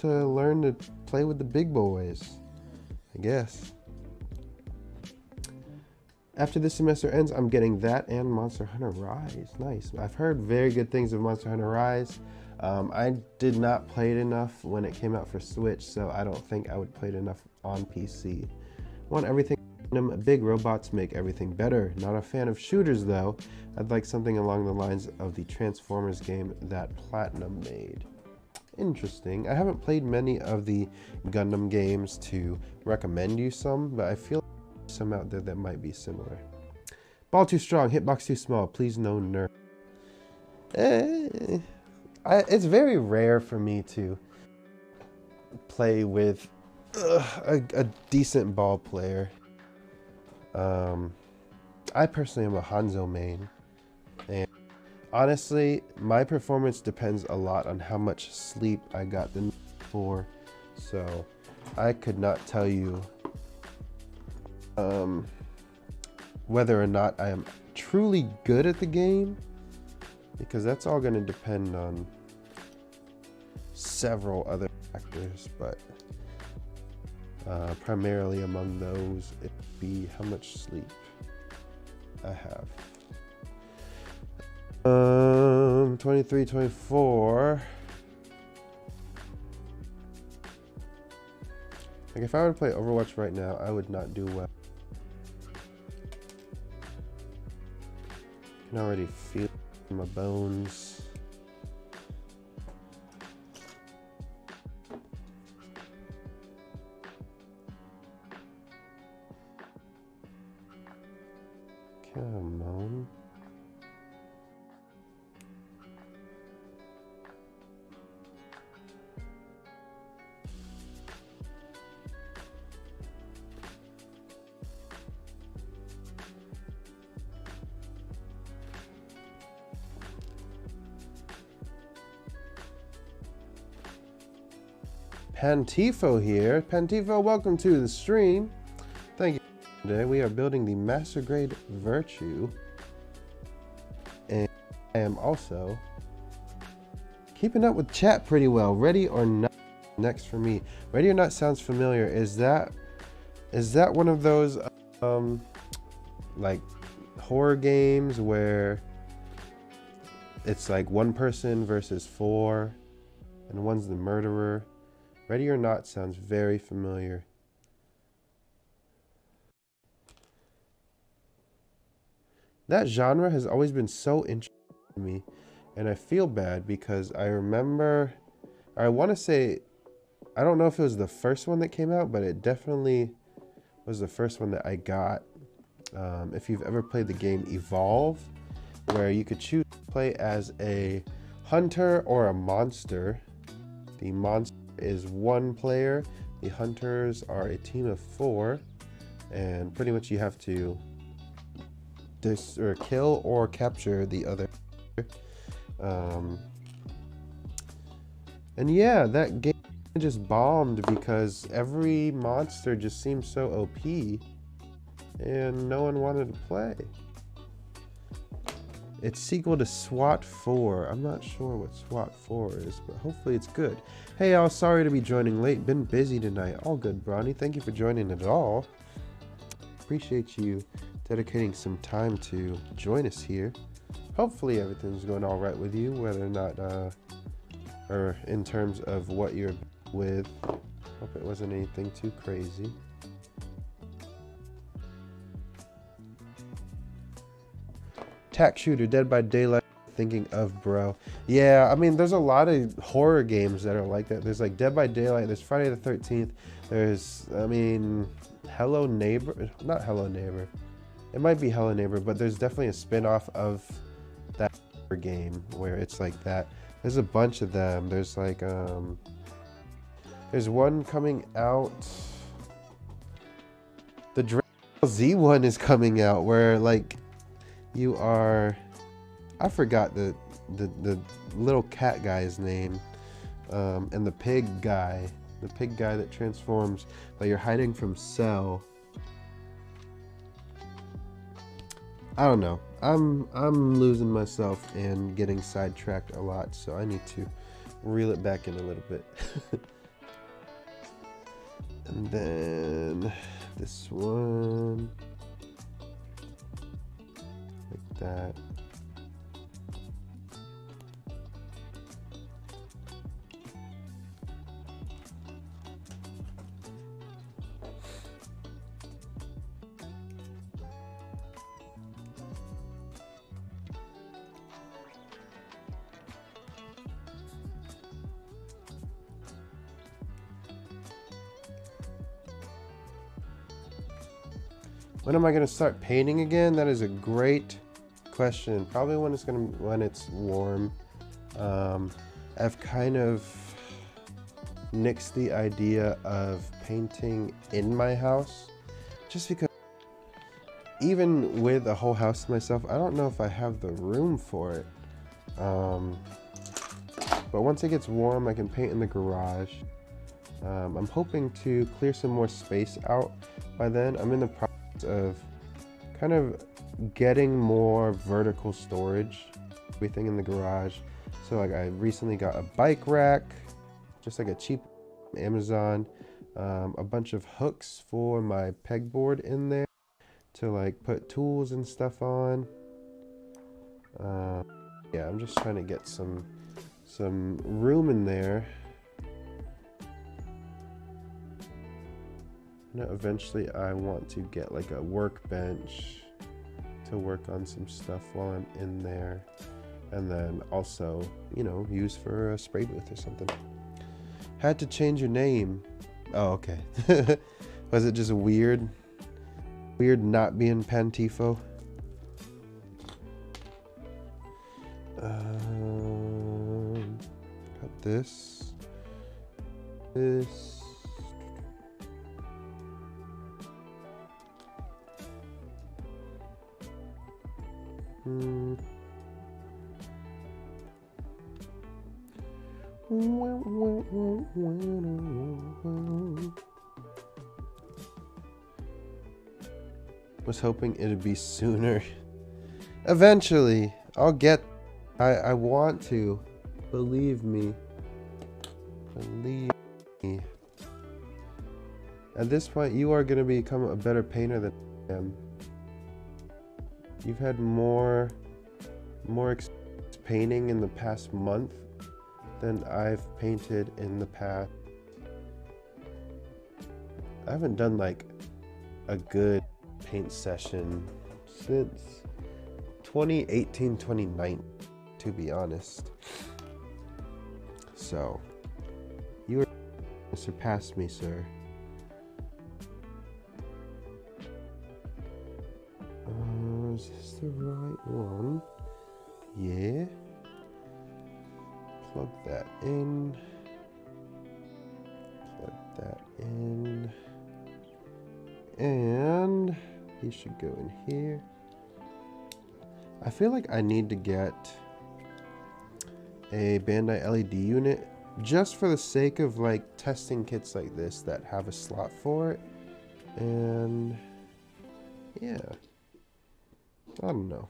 learn to play with the big boys, I guess. After this semester ends, I'm getting that and Monster Hunter Rise. Nice. I've heard very good things of Monster Hunter Rise. I did not play it enough when it came out for Switch, so I don't think I would play it enough on PC. Want everything. Big robots make everything better. Not a fan of shooters though. I'd like something along the lines of the Transformers game that Platinum made. Interesting. I haven't played many of the Gundam games to recommend you some, but I feel like some out there that might be similar. Ball too strong, hitbox too small. Please no nerf. It's very rare for me to play with a decent ball player. I personally am a Hanzo main, and honestly, my performance depends a lot on how much sleep I got the night before, so I could not tell you whether or not I am truly good at the game, because that's all going to depend on several other factors, but primarily among those, it would be how much sleep I have. 23, 24. Like if I were to play Overwatch right now, I would not do well. I can already feel it in my bones. Come on. Pantifo here. Pantifo, welcome to the stream. Thank you. Today we are building the Master Grade Virtue, and I am also Keeping up with chat pretty well. Ready or not? Next for me. Ready or not sounds familiar. Is that one of those like horror games where it's like one person versus four and one's the murderer? Ready or not sounds very familiar. That genre has always been so interesting to me, and I feel bad because I remember, I want to say, I don't know if it was the first one that came out, but it definitely was the first one that I got. If you've ever played the game Evolve, where you could choose to play as a hunter or a monster. The monster is one player, the hunters are a team of 4, and pretty much you have to kill or capture the other. And yeah, that game just bombed because every monster just seemed so OP and no one wanted to play. It's sequel to SWAT 4. I'm not sure what SWAT 4 is, but hopefully it's good. Hey y'all, sorry to be joining late. Been busy tonight. All good, Bronny. Thank you for joining at all. Appreciate you dedicating some time to join us here. Hopefully everything's going all right with you, whether or not, or in terms of what you're with. Hope it wasn't anything too crazy. Tack Shooter, Dead by Daylight, thinking of, bro. Yeah, I mean, there's a lot of horror games that are like that. There's like Dead by Daylight, there's Friday the 13th, there's, I mean, Hello Neighbor, not Hello Neighbor. It might be Hello Neighbor, but there's definitely a spin-off of that game where it's like that. There's a bunch of them. There's like, there's one coming out. The Dragon Ball Z one is coming out where like you are, I forgot the little cat guy's name, and the pig guy that transforms, but you're hiding from Cell. I don't know. I'm losing myself and getting sidetracked a lot, so I need to reel it back in a little bit. And then this one, like that. When am I gonna start painting again? That is a great question. Probably when it's warm. I've kind of nixed the idea of painting in my house, just because even with a whole house to myself, I don't know if I have the room for it. But once it gets warm, I can paint in the garage. I'm hoping to clear some more space out by then. I'm in the process of kind of getting more vertical storage, everything in the garage. So like I recently got a bike rack, just like a cheap Amazon, a bunch of hooks for my pegboard in there to like put tools and stuff on. Yeah, I'm just trying to get some room in there. You know, eventually I want to get like a workbench to work on some stuff while I'm in there, and then also, you know, use for a spray booth or something. Had to change your name. Oh, okay. Was it just a weird not being Pantifo? Got this. Was hoping it'd be sooner. Eventually, I'll get. I want to. Believe me. Believe me. At this point, you are going to become a better painter than I am. You've had more experience painting in the past month than I've painted in the past. I haven't done like a good paint session since 2018, 2019, to be honest. So, you are surpassed me, sir. Is this the right one? Yeah. Plug that in. Plug that in. And he should go in here. I feel like I need to get a Bandai LED unit just for the sake of like testing kits like this that have a slot for it. And yeah, I don't know.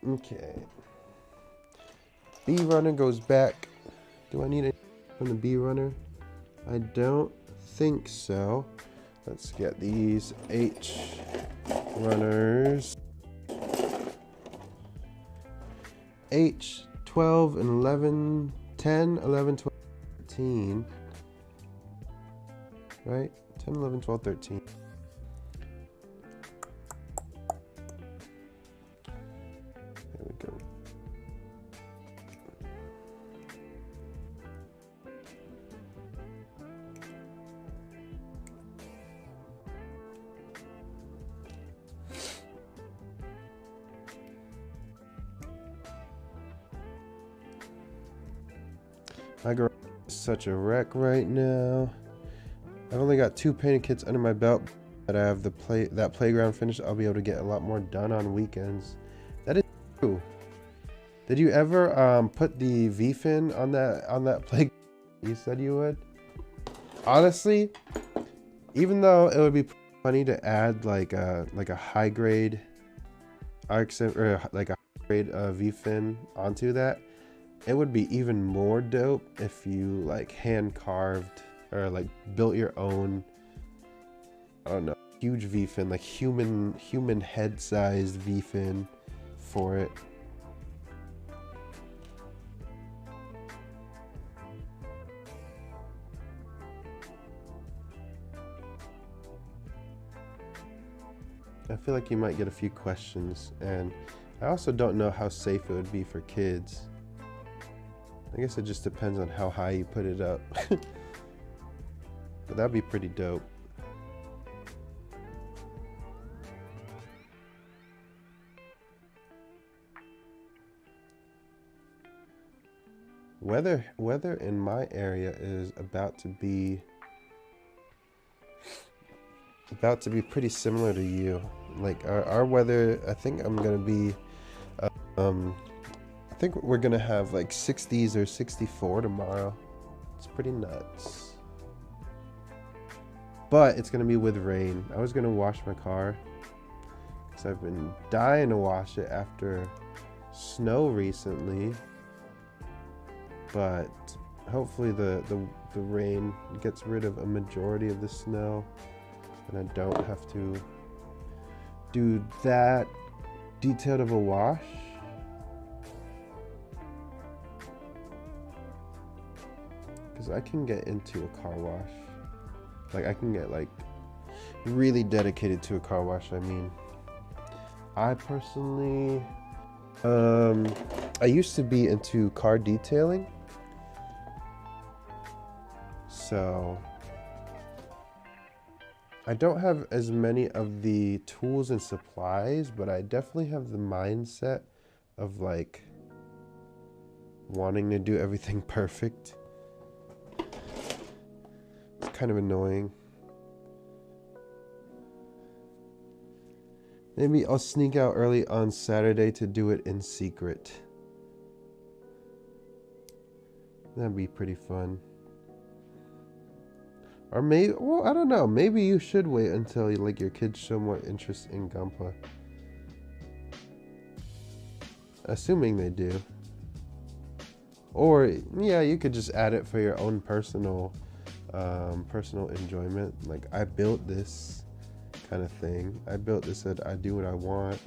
Okay. B runner goes back. Do I need it from the B runner? I don't think so. Let's get these H runners. H 12 and 11, 10, 11, 12, 13. Right? 10, 11, 12, 13. There we go. My garage is such a wreck right now. I've only got 2 painted kits under my belt, but I have that playground finished. I'll be able to get a lot more done on weekends. That is true. Did you ever put the V-fin on that playground? You said you would. Honestly, even though it would be funny to add like a high grade accent or like a high grade V-fin onto that, it would be even more dope if you like hand carved or like built your own, I don't know, huge V-fin, like human head sized V-fin for it. I feel like you might get a few questions, and I also don't know how safe it would be for kids. I guess it just depends on how high you put it up. But that'd be pretty dope. Weather in my area is about to be pretty similar to you. Like our weather, I think I'm gonna be I think we're gonna have like 60s or 64 tomorrow. It's pretty nuts. But it's gonna be with rain. I was gonna wash my car because I've been dying to wash it after snow recently. But hopefully the rain gets rid of a majority of the snow, and I don't have to do that detailed of a wash. Because I can get into a car wash. Like I can get like really dedicated to a car wash. I mean, I personally, I used to be into car detailing. So I don't have as many of the tools and supplies, but I definitely have the mindset of like wanting to do everything perfect. It's kind of annoying. Maybe I'll sneak out early on Saturday to do it in secret. That'd be pretty fun. Or maybe, well, I don't know. Maybe you should wait until like your kids show more interest in Gunpla. Assuming they do. Or yeah, you could just add it for your own personal enjoyment. Like, I built this kind of thing. I built this that I do what I want.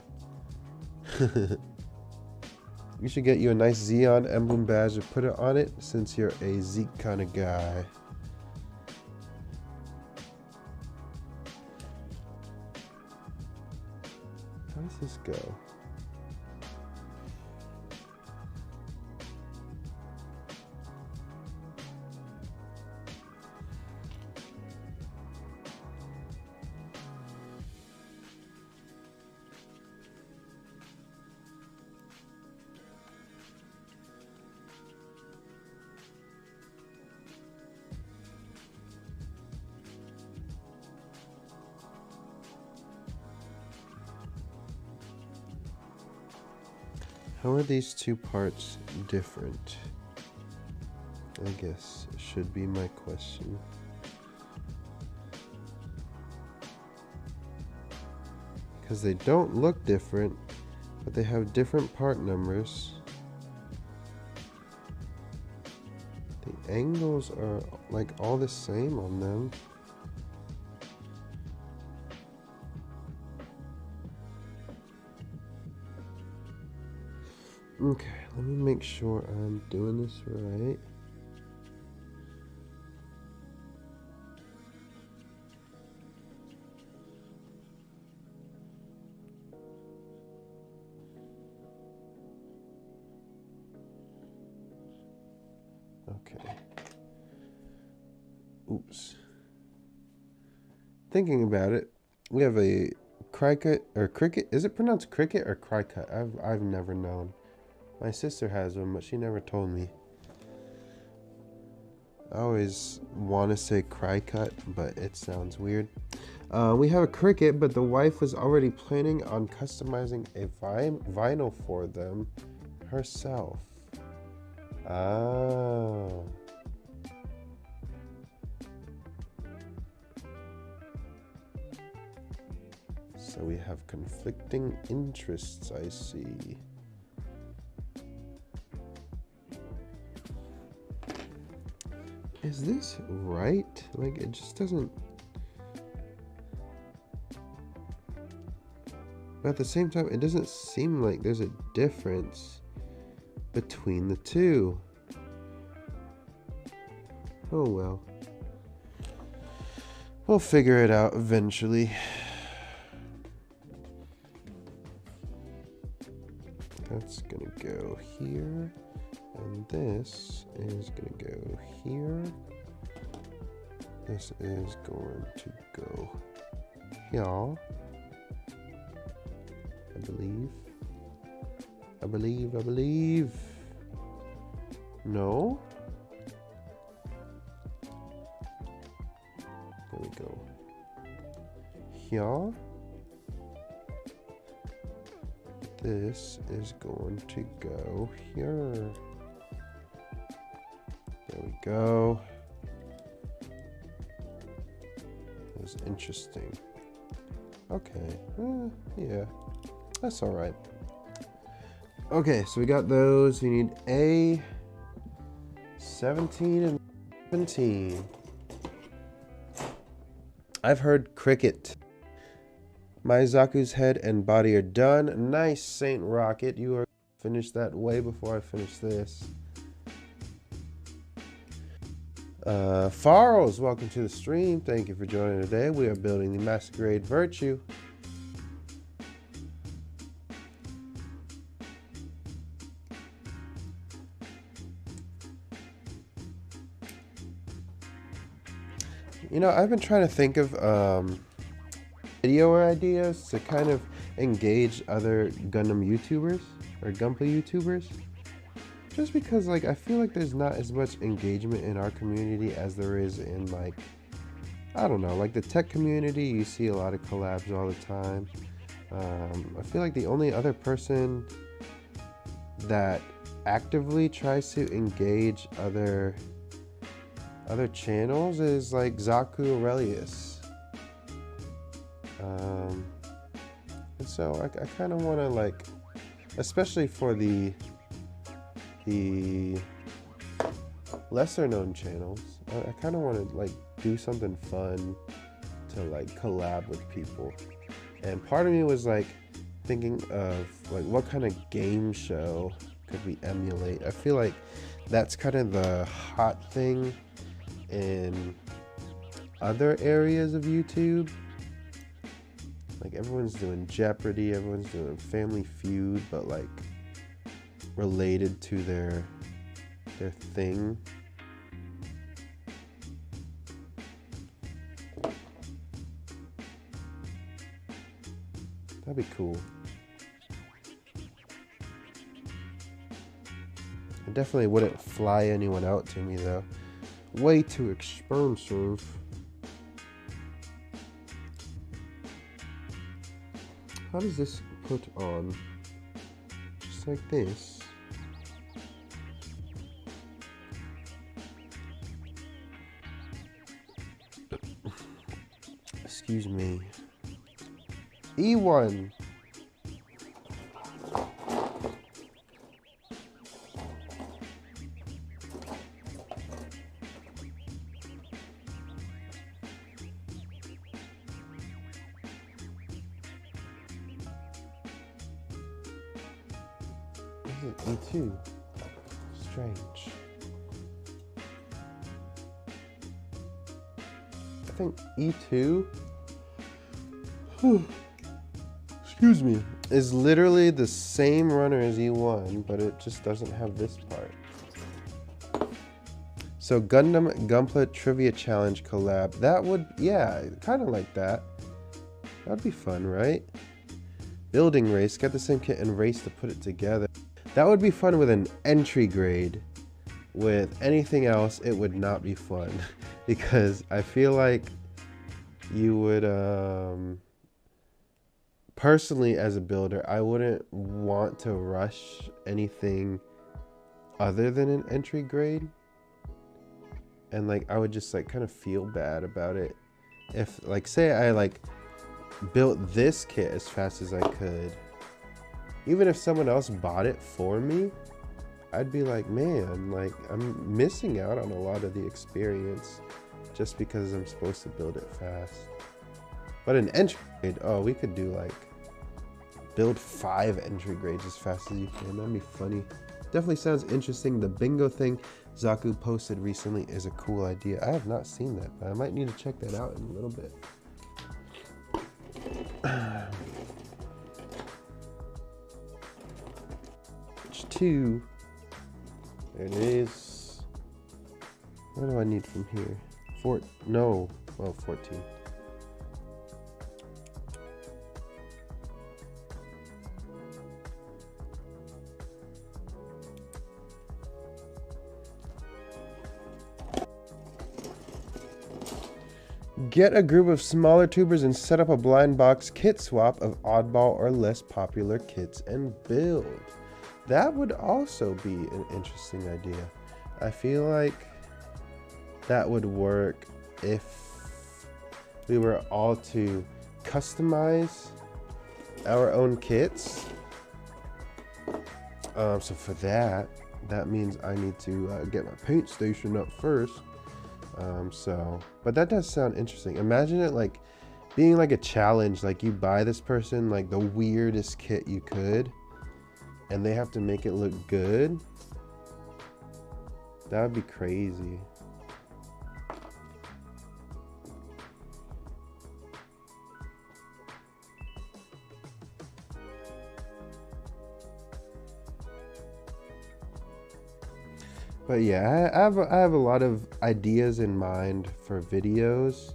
You should get you a nice Xeon emblem badge and put it on it, since you're a Zeke kind of guy. How does this go? How are these two parts different? I guess should be my question. Because they don't look different, but they have different part numbers. The angles are like all the same on them. Okay, let me make sure I'm doing this right. Okay. Oops. Thinking about it, we have a cricket or cricket. Is it pronounced cricket or cricut? I've never known. My sister has one, but she never told me. I always want to say cricut, but it sounds weird. We have a cricket, but the wife was already planning on customizing a vinyl for them herself. Ah. So we have conflicting interests, I see. Is this right? Like, it just doesn't... But at the same time, it doesn't seem like there's a difference between the two. Oh well. We'll figure it out eventually. That's gonna go here. And this is gonna go here. This is going to go here. I believe. No? There we go. Here. This is going to go here. There we go. That was interesting. Okay. Yeah. That's all right. Okay, so we got those. We need A, 17 and 17. I've heard cricket. Maizaku's head and body are done. Nice, Saint Rocket. You are finished that way before I finish this. Faros, welcome to the stream. Thank you for joining today. We are building the Masquerade Virtue. You know, I've been trying to think of video ideas to kind of engage other Gundam YouTubers or Gunpla YouTubers. Just because, like, I feel like there's not as much engagement in our community as there is in, like, I don't know, like the tech community. You see a lot of collabs all the time. I feel like the only other person that actively tries to engage other channels is like Zaku Aurelius. And so I kind of want to, like, especially for the lesser known channels. I kind of want to like do something fun to like collab with people. And part of me was like thinking of like what kind of game show could we emulate. I feel like that's kind of the hot thing in other areas of YouTube. Like everyone's doing Jeopardy, everyone's doing Family Feud, but like related to their thing. That'd be cool. I definitely wouldn't fly anyone out to me though. Way too expensive. How does this put on? Just like this. Excuse me. E1. This is E2. Strange. I think E2. Excuse me. Is literally the same runner as E1, but it just doesn't have this part. So Gundam Gunpla Trivia Challenge collab. That would, yeah, kind of like that. That'd be fun, right? Building race. Get the same kit and race to put it together. That would be fun with an entry grade. With anything else, it would not be fun. Because I feel like you would, personally as a builder, I wouldn't want to rush anything other than an entry grade. And like, I would just like kind of feel bad about it. If like, say I like built this kit as fast as I could, even if someone else bought it for me, I'd be like, man, like I'm missing out on a lot of the experience just because I'm supposed to build it fast. But an entry grade, oh, we could do like build 5 entry grades as fast as you can. That'd be funny. Definitely sounds interesting. The bingo thing Zaku posted recently is a cool idea. I have not seen that, but I might need to check that out in a little bit. H2. There it is. What do I need from here? 14. Get a group of smaller tubers and set up a blind box kit swap of oddball or less popular kits and build. That would also be an interesting idea. I feel like that would work if we were all to customize our own kits. So for that means I need to get my paint station up first. But that does sound interesting. Imagine it like being like a challenge, like you buy this person like the weirdest kit you could and they have to make it look good. That would be crazy. But yeah, I have a lot of ideas in mind for videos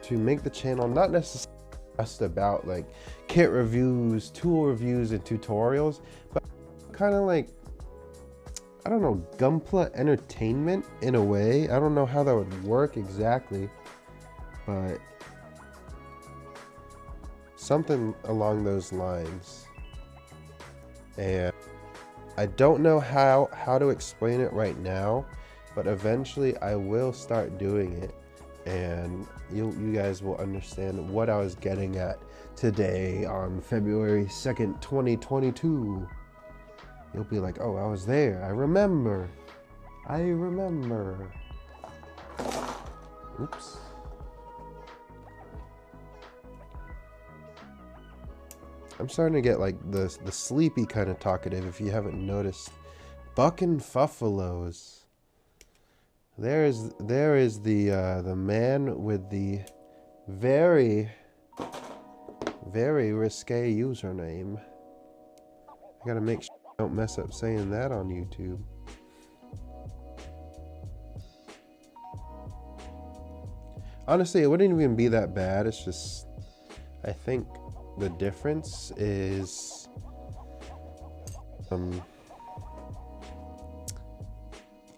to make the channel not necessarily just about like kit reviews, tool reviews, and tutorials, but kind of like, I don't know, Gunpla entertainment in a way. I don't know how that would work exactly, but something along those lines. And I don't know how to explain it right now, but eventually I will start doing it, and you guys will understand what I was getting at today on February 2nd, 2022. You'll be like, oh, I was there, I remember. I remember. Oops. I'm starting to get like the sleepy kind of talkative, if you haven't noticed. Bucking Fuffalos. There is the man with the very risque username. I gotta make sure I don't mess up saying that on YouTube. Honestly, it wouldn't even be that bad. It's just, I think the difference is,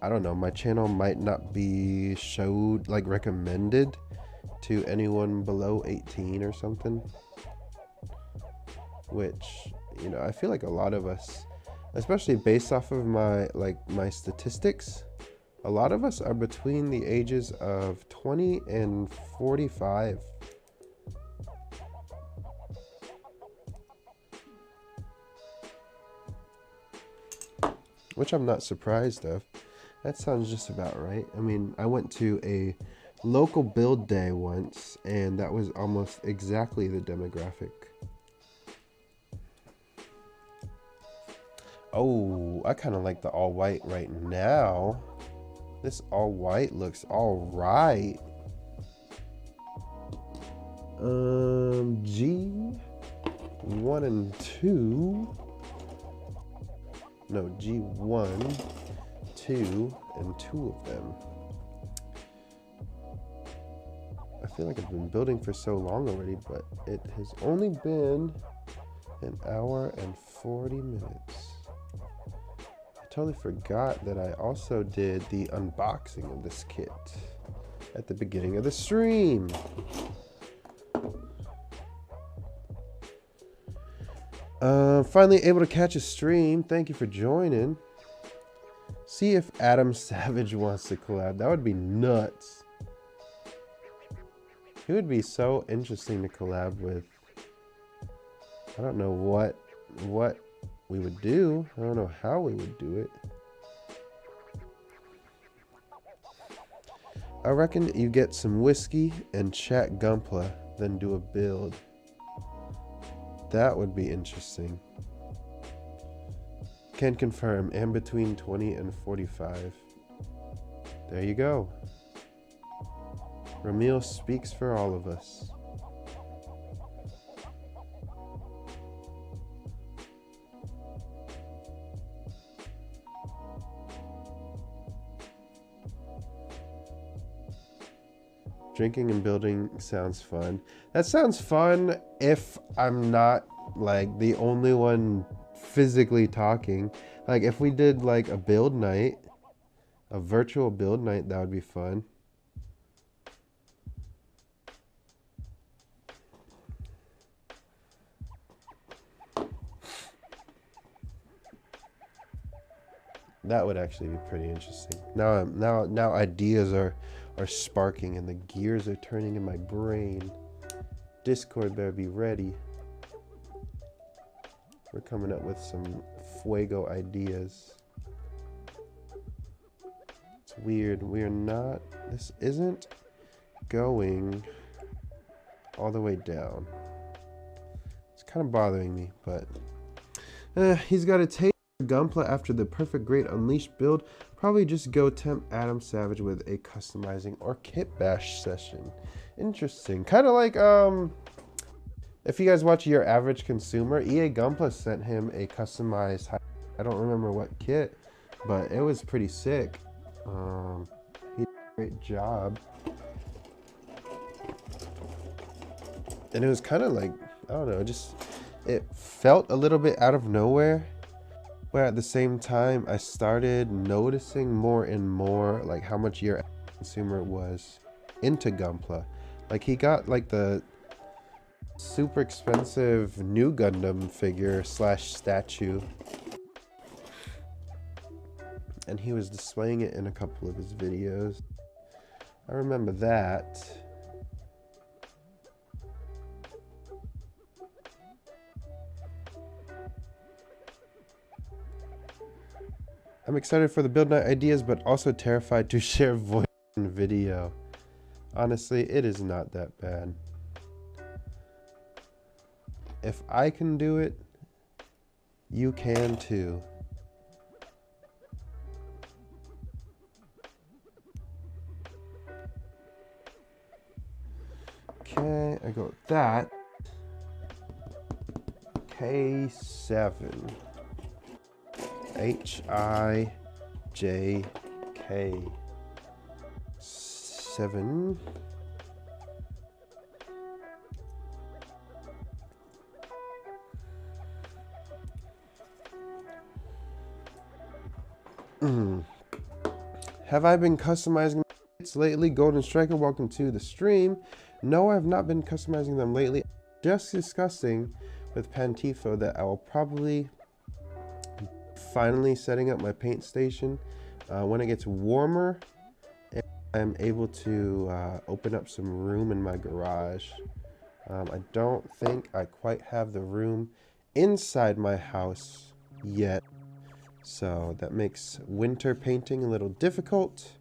I don't know, my channel might not be showed, like recommended to anyone below 18 or something. Which, you know, I feel like a lot of us, especially based off of my statistics, a lot of us are between the ages of 20 and 45. Which I'm not surprised of. That sounds just about right. I mean, I went to a local build day once, and that was almost exactly the demographic. Oh, I kind of like the all white right now. This all white looks all right. G1 and 2. No, G1, 2, and 2 of them. I feel like I've been building for so long already, but it has only been an hour and 40 minutes. I totally forgot that I also did the unboxing of this kit at the beginning of the stream. Finally able to catch a stream. Thank you for joining. See if Adam Savage wants to collab. That would be nuts. He would be so interesting to collab with. I don't know what we would do. I don't know how we would do it. I reckon you get some whiskey and chat Gunpla, then do a build. That would be interesting. Can confirm, and between 20 and 45. There you go. Ramil speaks for all of us. Drinking and building sounds fun. That sounds fun if I'm not like the only one physically talking. Like if we did like a build night, a virtual build night, that would be fun. That would actually be pretty interesting. Now ideas are sparking and the gears are turning in my brain. Discord better be ready. We're coming up with some fuego ideas. It's weird. This isn't going all the way down. It's kind of bothering me, but he's got a taste for Gunpla after the perfect great Unleashed build. Probably just go tempt Adam Savage with a customizing or kit bash session. Interesting. Kind of like if you guys watch Your Average Consumer, EA Gunpla sent him a customized, I don't remember what kit, but it was pretty sick. He did a great job. And it was kind of like, I don't know, it felt a little bit out of nowhere. But at the same time, I started noticing more and more like how much Your Average Consumer was into Gunpla. Like he got like the super expensive new Gundam figure / statue, and he was displaying it in a couple of his videos. I remember that. I'm excited for the build night ideas, but also terrified to share voice and video. Honestly, it is not that bad. If I can do it, you can too. Okay, I go with that. K7. H-I-J-K. 7. Have I been customizing kits lately? Golden Striker, welcome to the stream. No, I have not been customizing them lately. Just discussing with Pantifo that I will probably finally setting up my paint station when it gets warmer and I'm able to open up some room in my garage. I don't think I quite have the room inside my house yet, so that makes winter painting a little difficult.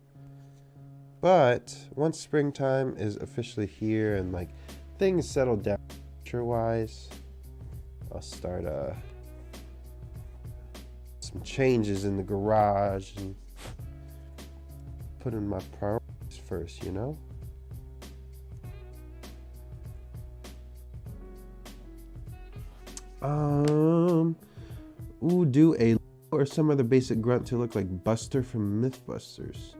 But once springtime is officially here and like things settle down temperature-wise, I'll start some changes in the garage and put in my priorities first, you know? Do a or some other basic grunt to look like Buster from Mythbusters.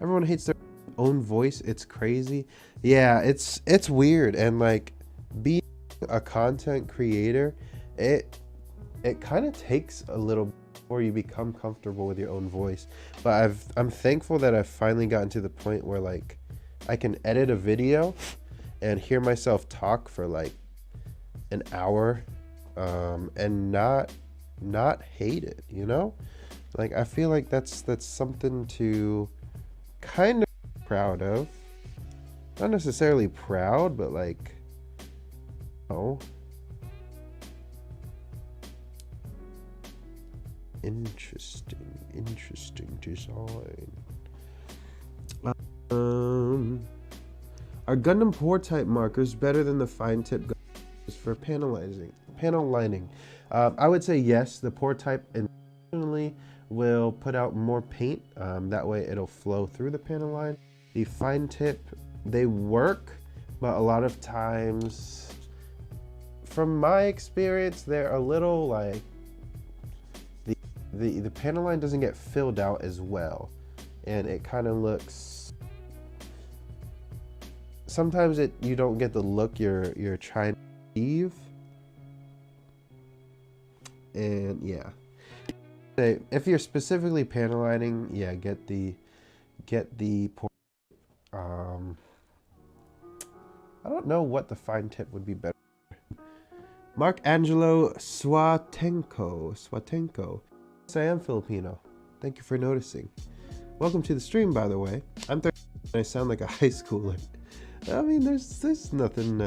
Everyone hates their own voice. It's crazy. Yeah, it's weird, and like being a content creator, it kind of takes a little before you become comfortable with your own voice. But I'm thankful that I've finally gotten to the point where like I can edit a video and hear myself talk for like an hour and not hate it, you know? Like I feel like that's something to kind of be proud of. Not necessarily proud, but like, oh, interesting design. Are Gundam pore type markers better than the fine tip for panel lining? I would say yes. The pore type intentionally will put out more paint. That way it'll flow through the panel line. The fine tip, they work, but a lot of times, from my experience, they're a little like the panel line doesn't get filled out as well, and it kind of looks. Sometimes you don't get the look you're trying to achieve. And yeah, if you're specifically panel lining, yeah, get the port. I don't know what the fine tip would be better. Mark Angelo Swatenko. Yes, I am Filipino. Thank you for noticing. Welcome to the stream, by the way. I'm 30 and I sound like a high schooler. I mean, there's nothing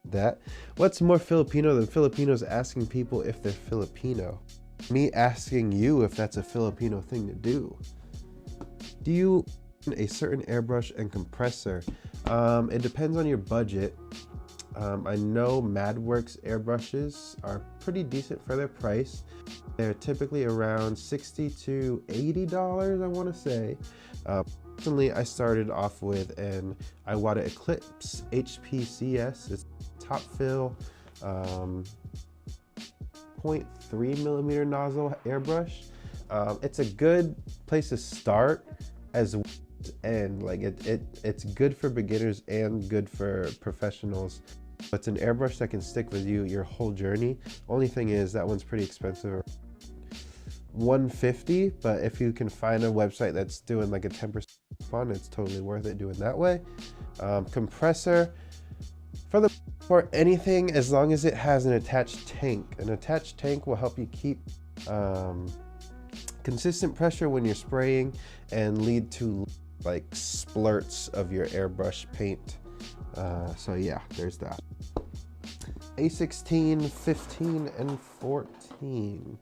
that. What's more Filipino than Filipinos asking people if they're Filipino? Me asking you if that's a Filipino thing to do. Do you own a certain airbrush and compressor? It depends on your budget. I know MadWorks airbrushes are pretty decent for their price. They're typically around $60 to $80, I want to say. Personally, I started off with an Iwata Eclipse HPCS. It's top fill 0.3mm nozzle airbrush. It's a good place to start as well, and like it's good for beginners and good for professionals. It's an airbrush that can stick with you your whole journey. Only thing is that one's pretty expensive, $150, but if you can find a website that's doing like a 10% fun, it's totally worth it doing that way. Compressor, for anything, as long as it has an attached tank. An attached tank will help you keep consistent pressure when you're spraying and lead to like splurts of your airbrush paint. So yeah, there's that. A16, 15, and 14.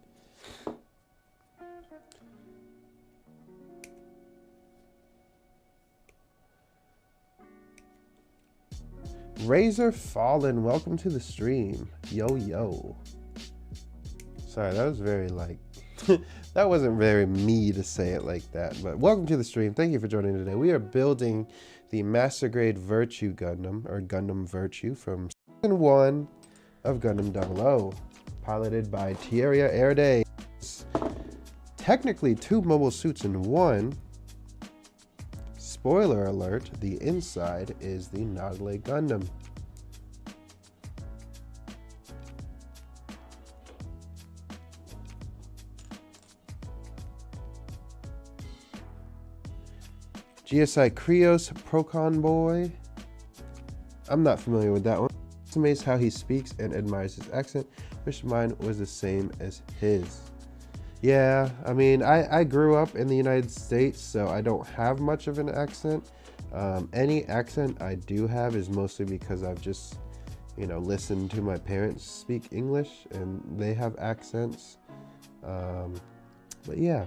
Razor Fallen, welcome to the stream. Yo, yo. Sorry, that was very like, that wasn't very me to say it like that, but welcome to the stream. Thank you for joining today. We are building the Master Grade Virtue Gundam, or Gundam Virtue, from Season 1 of Gundam 00, piloted by Tierra Erde. Technically 2 mobile suits in one. Spoiler alert, the inside is the Nagle Gundam. GSI Krios Procon Boy. I'm not familiar with that one. It's amazed how he speaks and admires his accent. Wish mine was the same as his. Yeah, I mean, I grew up in the United States, so I don't have much of an accent. Any accent I do have is mostly because I've just, you know, listened to my parents speak English and they have accents. But yeah,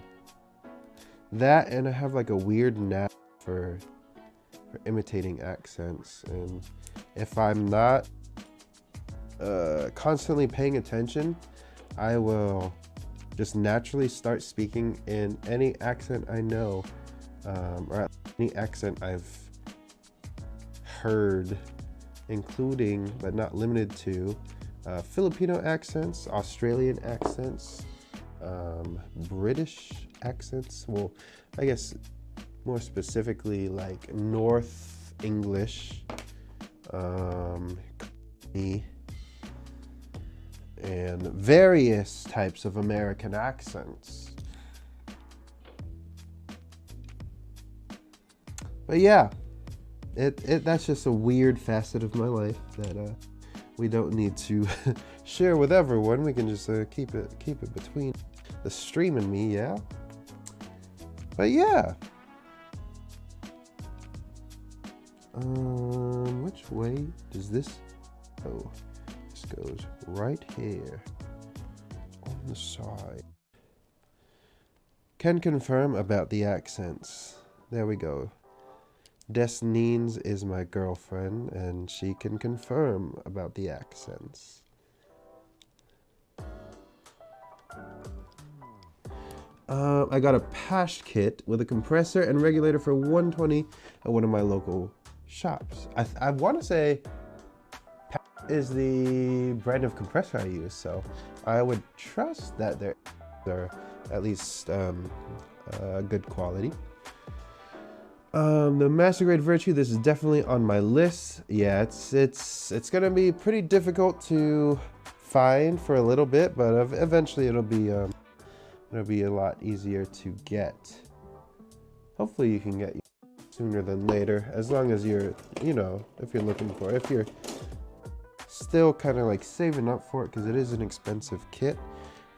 that, and I have like a weird knack for imitating accents, and if I'm not constantly paying attention, I will just naturally start speaking in any accent I know, or any accent I've heard, including but not limited to Filipino accents, Australian accents, British accents, well, I guess more specifically like North English, and various types of American accents. But yeah, that's just a weird facet of my life that we don't need to share with everyone. We can just keep it between the stream and me, yeah. But yeah, which way does this go? This goes right here on the side. Can confirm about the accents. There we go. Desnines is my girlfriend, and she can confirm about the accents. I got a Pash kit with a compressor and regulator for 120 at one of my local shops. I want to say Pash is the brand of compressor I use, so I would trust that they're at least good quality. The Master Grade Virtue, this is definitely on my list. Yeah, it's gonna be pretty difficult to find for a little bit, but eventually it'll be a lot easier to get. Hopefully you can get sooner than later, as long as you're, you know, if you're looking for it. If you're still kind of like saving up for it, because it is an expensive kit,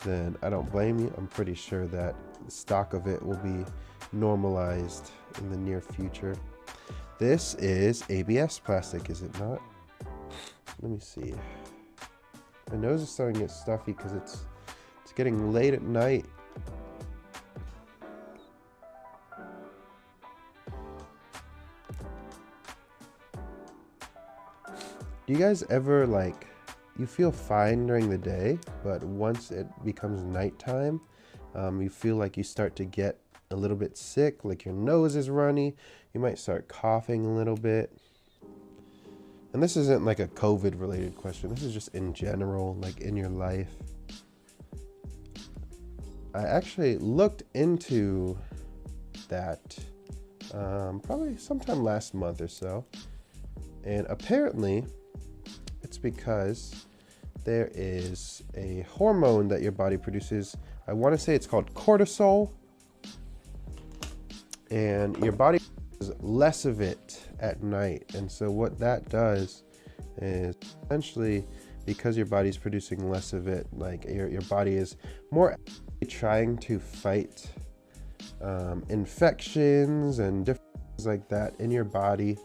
then I don't blame you. I'm pretty sure that the stock of it will be normalized in the near future. This is ABS plastic, is it not? Let me see. My nose is starting to get stuffy because it's getting late at night. Do you guys ever, like, you feel fine during the day, but once it becomes nighttime, you feel like you start to get a little bit sick, like your nose is runny, you might start coughing a little bit? And this isn't like a COVID related question, this is just in general, like in your life. I actually looked into that probably sometime last month or so, and apparently it's because there is a hormone that your body produces. I want to say it's called cortisol, and your body has less of it at night. And so what that does is essentially, because your body's producing less of it, like your body is more trying to fight infections and different things like that in your body.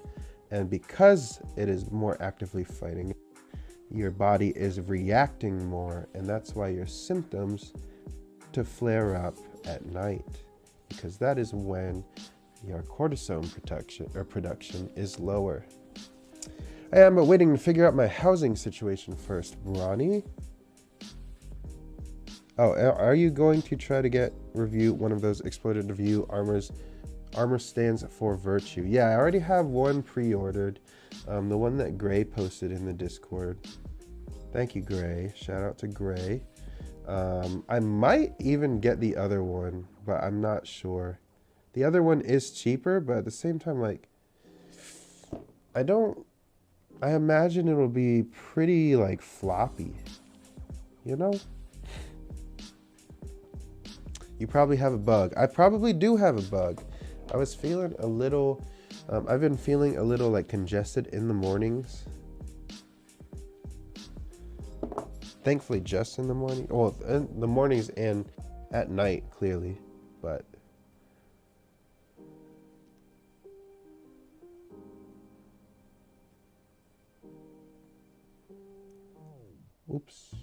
And because it is more actively fighting, your body is reacting more, and that's why your symptoms to flare up at night, because that is when your cortisone production is lower. I am waiting to figure out my housing situation first. Ronnie? Oh, are you going to try to review one of those exploded review armors? Armor stands for virtue. Yeah, I already have one pre-ordered. The one that Gray posted in the Discord. Thank you, Gray. Shout out to Gray. I might even get the other one, but I'm not sure. The other one is cheaper, but at the same time, like, I imagine it'll be pretty, like, floppy. You know? You probably have a bug. I probably do have a bug. I was feeling a little, I've been feeling a little, like, congested in the mornings. Thankfully, just in the morning. Well, in the mornings and at night, clearly. But oops.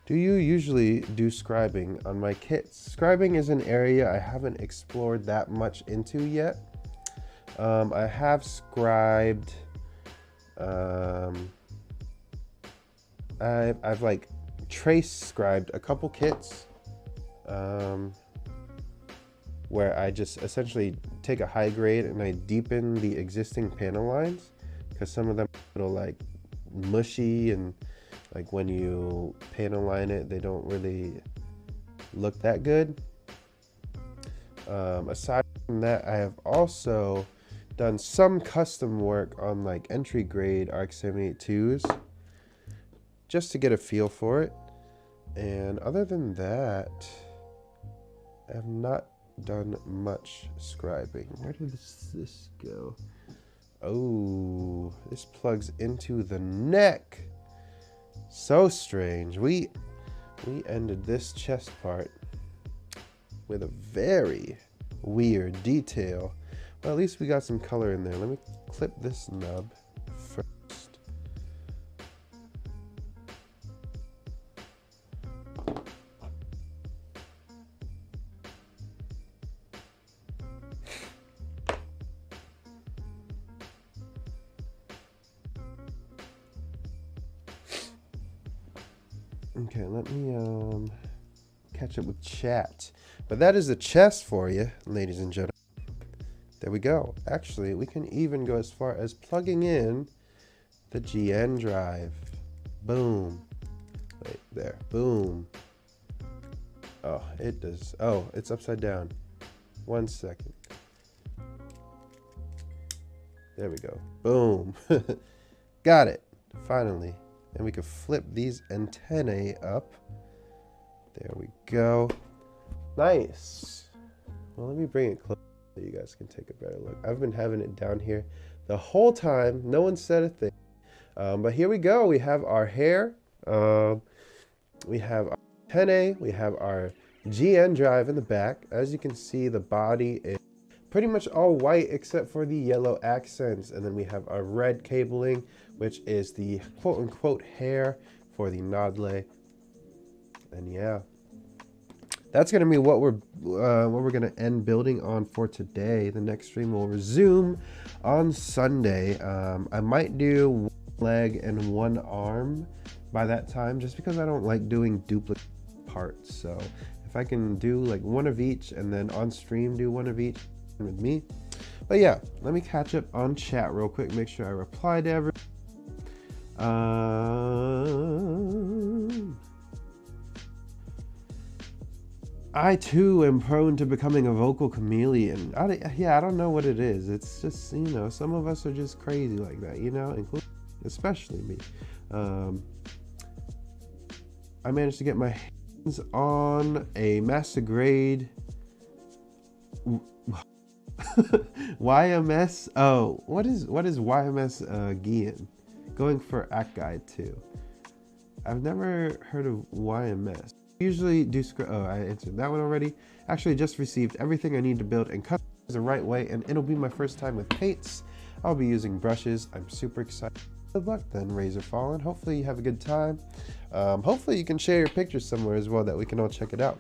Do you usually do scribing on my kits? Scribing is an area I haven't explored that much into yet. I have scribed, I've like trace scribed a couple kits, where I just essentially take a high grade and I deepen the existing panel lines, because some of them are a little like mushy, and like when you panel line it, they don't really look that good. Aside from that, I have also done some custom work on like entry grade ARC 782s just to get a feel for it. And other than that, I have not done much scribing. Where did this go? Oh, this plugs into the neck. So strange. We ended this chest part with a very weird detail. Well, at least we got some color in there. Let me clip this nub first. Okay, let me catch up with chat. But that is the chest for you, ladies and gentlemen. There we go. Actually, we can even go as far as plugging in the GN drive. Boom. Wait, there. Boom. Oh, it does. Oh, it's upside down. 1 second. There we go. Boom. Got it. Finally. And we can flip these antennae up. There we go. Nice. Well, let me bring it close so you guys can take a better look. I've been having it down here the whole time. No one said a thing. But here we go. We have our hair. We have our antennae. We have our GN drive in the back. As you can see, the body is pretty much all white except for the yellow accents. And then we have our red cabling, which is the quote-unquote hair for the Nodle. And yeah, that's gonna be what we're gonna end building on for today. The next stream will resume on Sunday. I might do one leg and one arm by that time, just because I don't like doing duplicate parts. So if I can do like one of each and then on stream do one of each with me. But yeah, let me catch up on chat real quick, make sure I reply to everyone. I too am prone to becoming a vocal chameleon. I don't know what it is. It's just, you know, some of us are just crazy like that, you know, including, especially me. I managed to get my hands on a master grade YMS. Oh, what is YMS Gian? Going for Act Guide 2. I've never heard of YMS. Usually do oh, I answered that one already. Actually just received everything I need to build and customize the right way, and it'll be my first time with paints. I'll be using brushes. I'm super excited. good luck then, Razor Fallen. Hopefully you have a good time. Hopefully you can share your pictures somewhere as well that we can all check it out.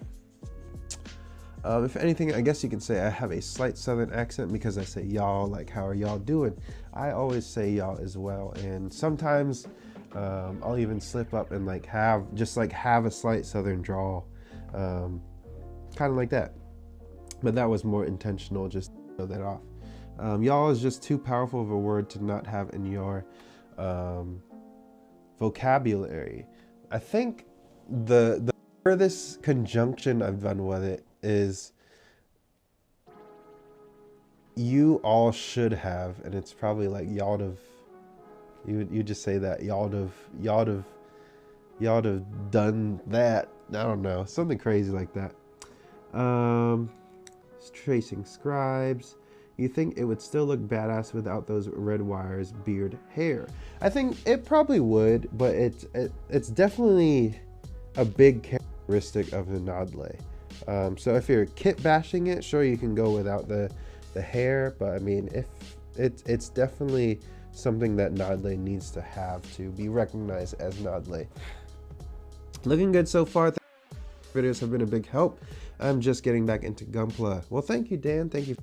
If anything, I guess you can say I have a slight southern accent because I say y'all, like how are y'all doing? I always say y'all as well, and sometimes I'll even slip up and have a slight southern drawl, kind of like that. But that was more intentional, just to show that off. Y'all is just too powerful of a word to not have in your vocabulary. I think the furthest conjunction I've done with it is you all should have, and it's probably like y'all have. You just say that y'all have done that. I don't know, something crazy like that. Tracing scribes. You think it would still look badass without those red wires, beard, hair? I think it probably would, but it's definitely a big characteristic of the Nodle. So if you're kit bashing it, sure, you can go without the hair, but I mean, if it's definitely something that Nodle needs to have to be recognized as Nodle. Looking good so far. Videos have been a big help. I'm just getting back into Gunpla. Well, thank you, Dan. Thank you.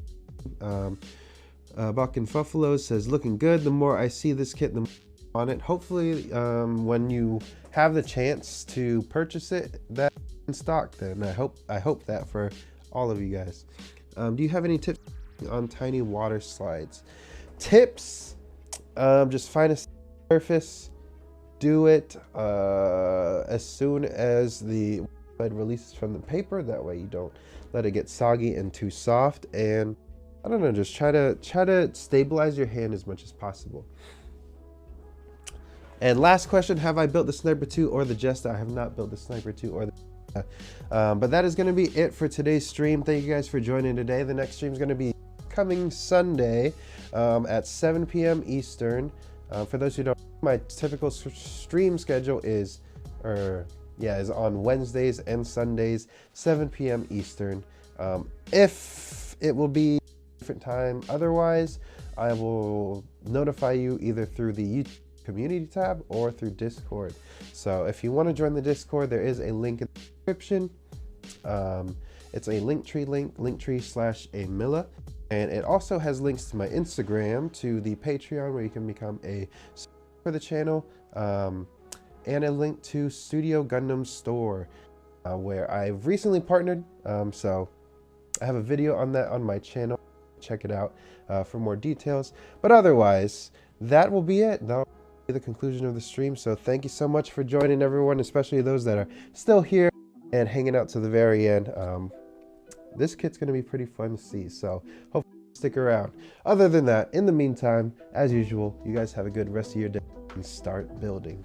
Buckin Fuffalo says, looking good. The more I see this kit, the more on it. Hopefully, when you have the chance to purchase it, that's in stock. Then I hope that for all of you guys. Do you have any tips on tiny water slides? Tips: just find a surface, do it as soon as the slide releases from the paper. That way you don't let it get soggy and too soft. And I don't know, just try to stabilize your hand as much as possible. And last question, have I built the Sniper 2 or the Jester? I have not built the Sniper 2 or the Jester. But that is going to be it for today's stream. Thank you guys for joining today. The next stream is going to be coming Sunday at 7 p.m. Eastern. For those who don't know, my typical stream schedule is on Wednesdays and Sundays, 7 p.m. Eastern. If it will be a different time otherwise, I will notify you either through the YouTube community tab or through Discord. So if you want to join the Discord, there is a link in the description. It's a Linktree link, Linktree/Amilla. And it also has links to my Instagram, to the Patreon where you can become a subscriber for the channel, and a link to Studio Gundam Store, where I've recently partnered. So I have a video on that on my channel. Check it out for more details. But otherwise, that will be it. That'll be the conclusion of the stream. So thank you so much for joining, everyone, especially those that are still here and hanging out to the very end. This kit's going to be pretty fun to see, so hopefully stick around. Other than that, in the meantime, as usual, you guys have a good rest of your day and start building.